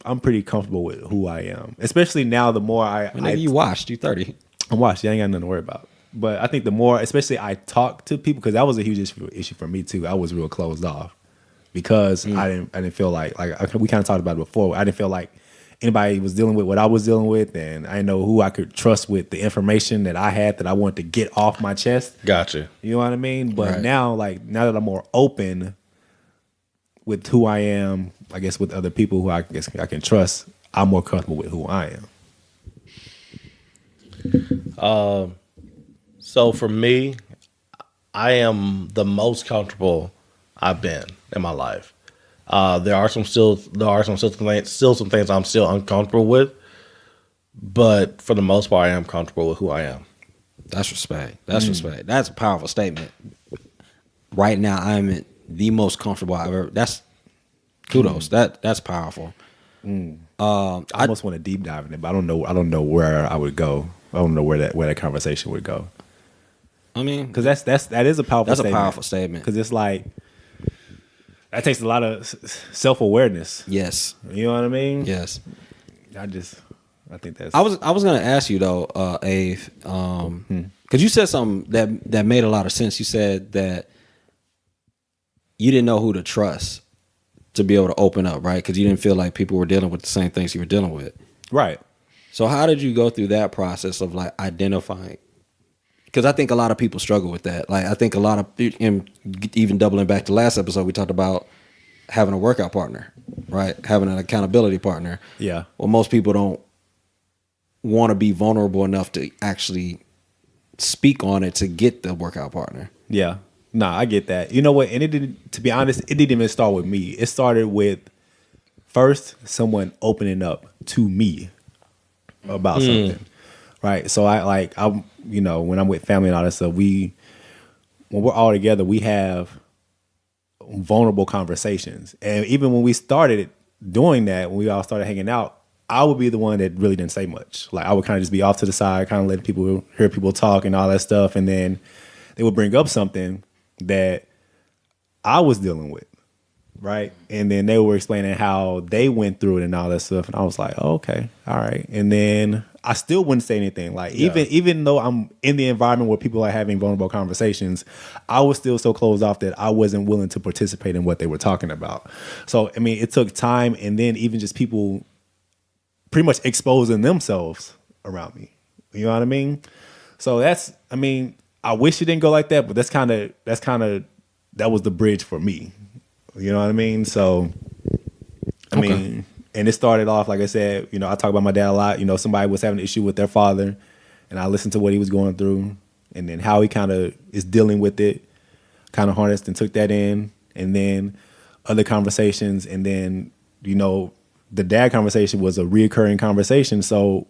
I'm pretty comfortable with who I am. Especially now, the more Whenever you washed, you 30. I'm washed. I ain't got nothing to worry about. But I think the more, especially I talk to people, because that was a huge issue for me too. I was real closed off because I didn't feel like we kind of talked about it before. I didn't feel like anybody was dealing with what I was dealing with, and I didn't know who I could trust with the information that I had that I wanted to get off my chest. Gotcha. You know what I mean? But Right. now that I'm more open with who I am, I guess with other people who I guess I can trust, I'm more comfortable with who I am. So for me, I am the most comfortable I've been in my life. There are some things I'm still uncomfortable with, but for the most part, I am comfortable with who I am. That's respect. That's respect. That's a powerful statement. Right now, I'm the most comfortable I've ever. That's kudos. That's powerful. I almost want to deep dive in it, but I don't know where I would go. I don't know where that conversation would go. I mean, Because that is a powerful. that's statement. a powerful statement. Because it's like that takes a lot of self-awareness. Yes. You know what I mean? Yes. I think that's. I was gonna ask you though, Ave, because you said something that made a lot of sense. You said that you didn't know who to trust to be able to open up, right? Because you didn't feel like people were dealing with the same things you were dealing with. right. So how did you go through that process of like identifying because I think a lot of people struggle with that. Like I think a lot of, and even doubling back to last episode, we talked about having a workout partner, right? Having an accountability partner. Yeah. Well, most people don't want to be vulnerable enough to actually speak on it to get the workout partner. Yeah. Nah, I get that. You know what? And it didn't, to be honest, it didn't even start with me. It started with first someone opening up to me about something. Right. So I'm, you know, when I'm with family and all that stuff, when we're all together, we have vulnerable conversations. And even when we started doing that, when we all started hanging out, I would be the one that really didn't say much. Like I would kind of just be off to the side, kind of let people hear people talk and all that stuff. And then they would bring up something that I was dealing with. Right. And then they were explaining how they went through it and all that stuff. And I was like, oh, okay. All right. And then I still wouldn't say anything. Like even though I'm in the environment where people are having vulnerable conversations, I was still so closed off that I wasn't willing to participate in what they were talking about. So, I mean, it took time. And then even just people pretty much exposing themselves around me. You know what I mean? So I mean, I wish it didn't go like that, but that was the bridge for me. You know what I mean? So, I mean, and it started off, like I said, you know, I talk about my dad a lot. You know, somebody was having an issue with their father, and I listened to what he was going through, and then how he kind of is dealing with it, kind of harnessed and took that in, and then other conversations, and then, you know, the dad conversation was a reoccurring conversation. So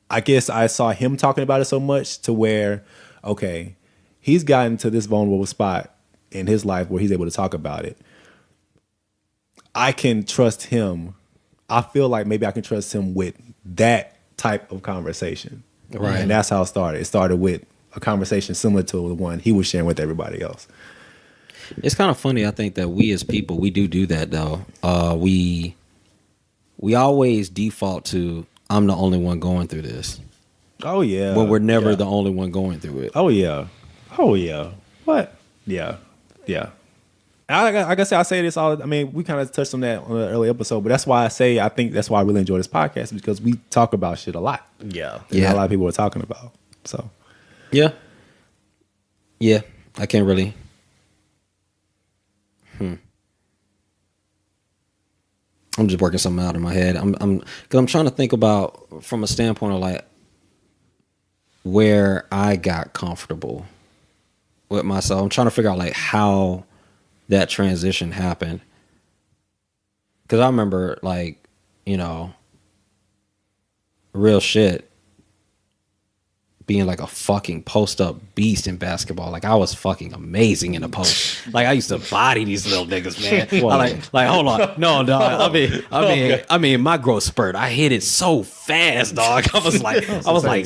I guess I saw him talking about it so much to where, okay, he's gotten to this vulnerable spot in his life where he's able to talk about it. I can trust him. I feel like maybe I can trust him with that type of conversation. Right. And that's how it started. It started with a conversation similar to the one he was sharing with everybody else. It's kind of funny. I think that we as people, we do that though. We always default to, I'm the only one going through this. Oh yeah. But we're never the only one going through it. Oh yeah. What? Yeah. Like I said, I say this all. I mean, we kind of touched on that on the early episode, but that's why I think that's why I really enjoy this podcast, because we talk about shit a lot. Yeah. A lot of people are talking about. So. Yeah. I can't really. I'm just working something out in my head. Because I'm trying to think about from a standpoint of like where I got comfortable with myself. I'm trying to figure out like how that transition happened. Because I remember, like, you know, real shit, being like a fucking post-up beast in basketball. Like I was fucking amazing in the post. Like I used to body these little niggas, man. like hold on, no, dog. I mean, my growth spurt. I hit it so fast, dog. I was like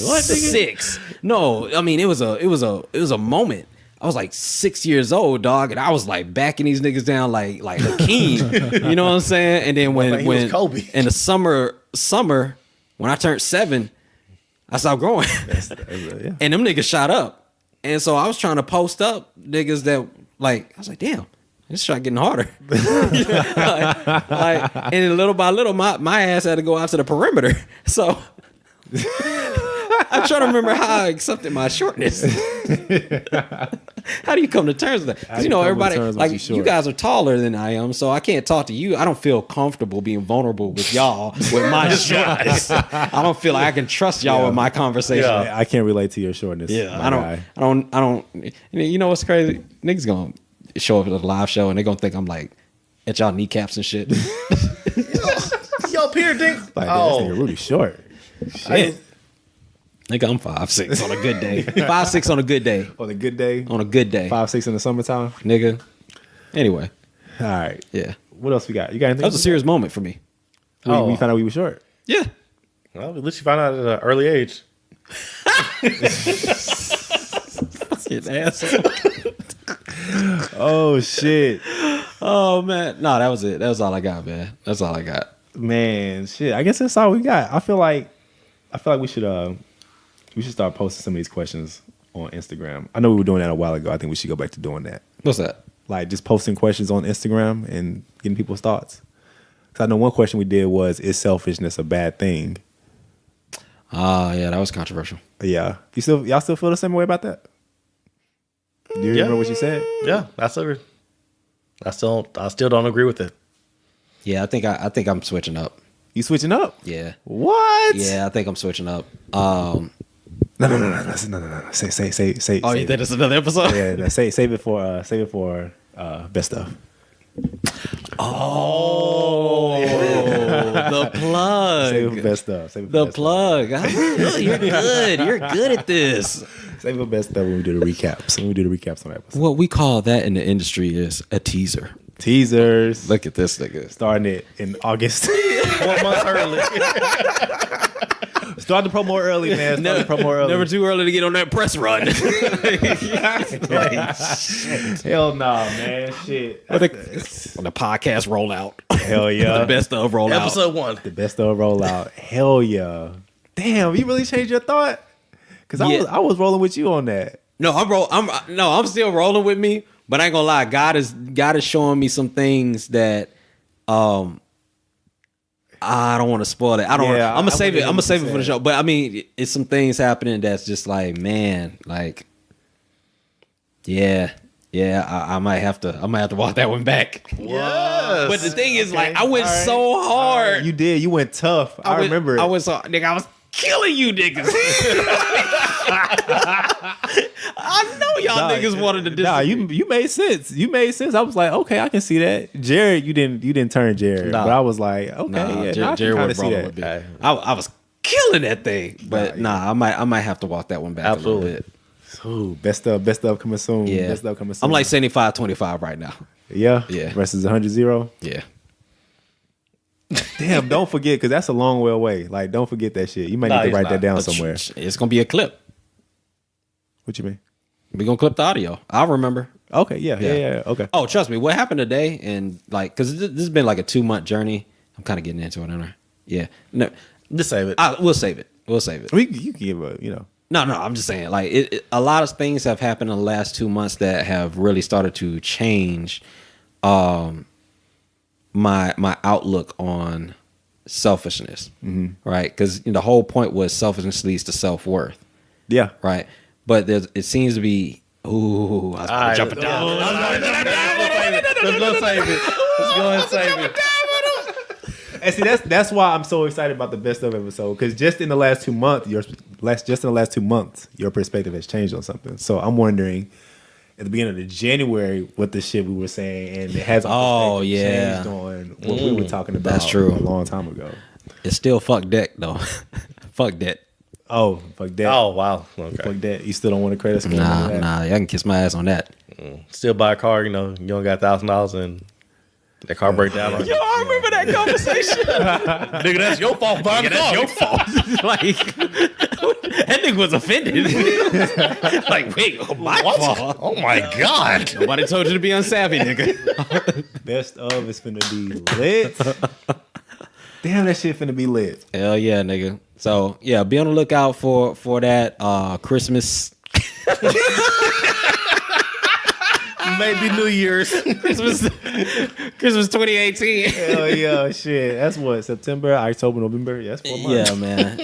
what, 6. No, I mean it was a moment. I was like 6 years old, dog, and I was like backing these niggas down like Hakeem. You know what I'm saying? And then when Kobe. In the summer when I turned 7. I stopped growing. And them niggas shot up. And so I was trying to post up niggas that, like, I was like, damn, this shot getting harder. And then little by little, my ass had to go out to the perimeter. So I'm trying to remember how I accepted my shortness. How do you come to terms with that? Because, you know, everybody, like, you guys are taller than I am, so I can't talk to you. I don't feel comfortable being vulnerable with y'all with my shortness. I don't feel like I can trust y'all with my conversation. Yeah. I can't relate to your shortness. Yeah, I don't. You know what's crazy? Niggas gonna show up at a live show and they're gonna think I'm like at y'all kneecaps and shit. Yo, Peter Dink. Like, this nigga Rudy short. Shit. Nigga, I'm 5'6" on a good day. 5'6" on a good day. On a good day? On a good day. 5'6" in the summertime? Nigga. Anyway. All right. Yeah. What else we got? You got anything? That was a serious moment for me. We found out we were short. Yeah. Well, at least you found out at an early age. Fucking asshole. Oh, shit. Oh, man. No, that was it. That was all I got, man. That's all I got. Man, shit. I guess that's all we got. I feel like we should start posting some of these questions on Instagram. I know we were doing that a while ago. I think we should go back to doing that. What's that? Like just posting questions on Instagram and getting people's thoughts. Because I know one question we did was, is selfishness a bad thing? Yeah, that was controversial. Yeah. Y'all still feel the same way about that? Do you remember what you said? Yeah, I still don't agree with it. Yeah, I think I'm switching up. You switching up? Yeah. What? Yeah, I think I'm switching up. No. Say. Oh, you think it's another episode? Yeah, no, save it for best stuff. Oh, the plug. Save it for best stuff. Save it for The best plug. You're good. You're good at this. stuff. Save it for best stuff when we do the recaps. On that episode. What we call that in the industry is a teaser. Teasers. Look at this nigga. Starting it in August. 1 month early. Start the promo early, man. Start the promo early. Never too early to get on that press run. Hell nah, man. Shit. When the podcast roll out. Hell yeah. The best of roll out. Episode 1. The best of rollout. Hell yeah. Damn, you really changed your thought? Because I was rolling with you on that. No, I'm still rolling with me, but I ain't gonna lie. God is showing me some things that I don't want to spoil it. I'm gonna save it. I'm gonna save it for the show. But I mean, it's some things happening that's just like, man, like, yeah. I might have to walk that one back. Yes. But the thing is, like, I went so hard. You did. You went tough. I remember it. I was killing you niggas. I know y'all niggas wanted to disagree. Nah, you made sense. I was like, okay, I can see that. Jared, you didn't turn Jared. Nah. But I was like, okay, Jared I was can see rolling with me. that. I was killing that thing. But I might have to walk that one back Absolutely. a little bit. Ooh, best of coming soon. Yeah. Best of coming soon. I'm like 75-25 right now. Yeah? Yeah. Versus 100-0. Yeah. Damn, don't forget, because that's a long way away. Like, don't forget that shit. You might need to write that down somewhere. It's gonna be a clip. What you mean? We're gonna clip the audio. I'll remember. Okay, yeah. Okay. Oh, trust me. What happened today? And like, because this has been like a 2-month journey. I'm kind of getting into it, aren't I? Yeah. No, Just save it. we'll save it. We'll save it. You can give a, No, I'm just saying. Like, a lot of things have happened in the last 2 months that have really started to change, my outlook on selfishness. Right? Because the whole point was selfishness leads to self-worth. Yeah. Right. But it seems to be. Ooh, I was about to jump it down. Let's go save it. Let's go and save it. And see, that's why I'm so excited about the best of episode, because just in the last 2 months, your perspective has changed on something. So I'm wondering at the beginning of January what the shit we were saying, and it has changed on what we were talking about. That's true. A long time ago. It's still fuck deck though. Fuck that. Oh, fuck that. Oh, wow. Okay. Fuck that. You still don't want a credit score? Nah, I can kiss my ass on that. Still buy a car, you only got $1,000 and that car break down on you. I remember that conversation. Nigga, that's your fault buying the car. That's your fault. Like, that nigga was offended. Like, wait, my fault. Oh my God. Nobody told you to be unsavvy, nigga. Best of is finna be lit. Damn, that shit finna be lit. Hell yeah, nigga. So yeah, be on the lookout for that Christmas. Maybe New Year's. Christmas 2018. Hell yeah, shit. That's what, September, October, November. Yeah, that's 4 months.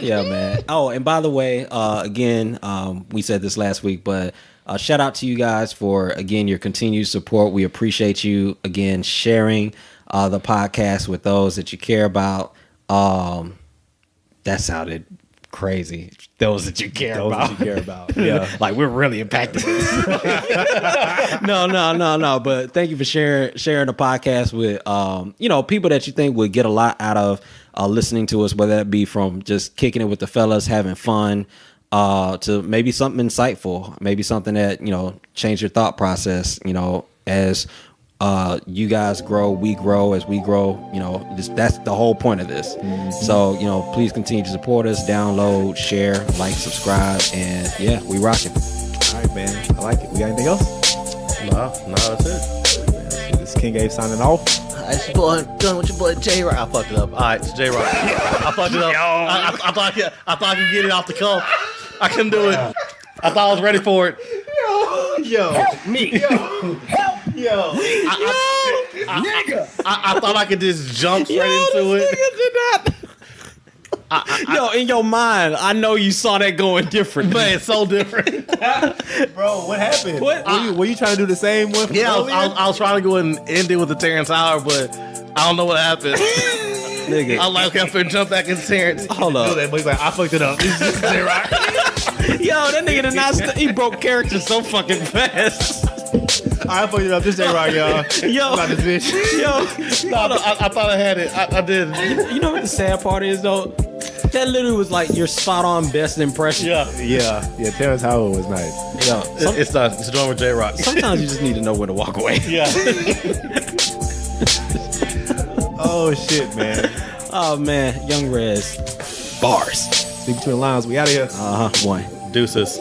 Yeah, man. Oh, and by the way, again, we said this last week, but shout out to you guys for, again, your continued support. We appreciate you, again, sharing the podcast with those that you care about. That sounded crazy. Those that you care about. Yeah. Like, we're really impacted. No. But thank you for sharing the podcast with people that you think would get a lot out of listening to us, whether that be from just kicking it with the fellas, having fun, to maybe something insightful, maybe something that change your thought process. As you guys grow, we grow. As we grow, that's the whole point of this. So, please continue to support us, download, share, like, subscribe, and yeah, we rocking. All right, man. I like it. We got anything else? No, that's it. This King Gabe signing off. It's your boy, done with your boy J-Rock. I fucked it up. All right, it's J-Rock. I fucked it up. I thought I could get it off the cuff. I couldn't do it. I thought I was ready for it. Yo. Help me. Yo. I thought I could just jump straight into it. Yo, in your mind, I know you saw that going different. Man, it's so different. Bro, what happened? What? Were you trying to do the same one? From Yeah, earlier? I was trying to go and end it with the Terrence Howard, but I don't know what happened. Nigga. I like how I jump back into Terrence. Hold Do up. that, but he's like, I fucked it up. This is J-Rock. Yo, that nigga did not he broke character so fucking fast. I fucked it up. This J-Rock, y'all. Yo. About this bitch. Yo, No, I thought I had it. I did. you know what the sad part is though? That literally was like your spot on best impression. Yeah, Yeah, Terrence Howard was nice. Yo, it's done. It's done with J-Rock. sometimes you just need to know when to walk away. Yeah. Oh, shit, man. Oh man, Young Rez. Bars. See between the lines. We out of here. One. Deuces.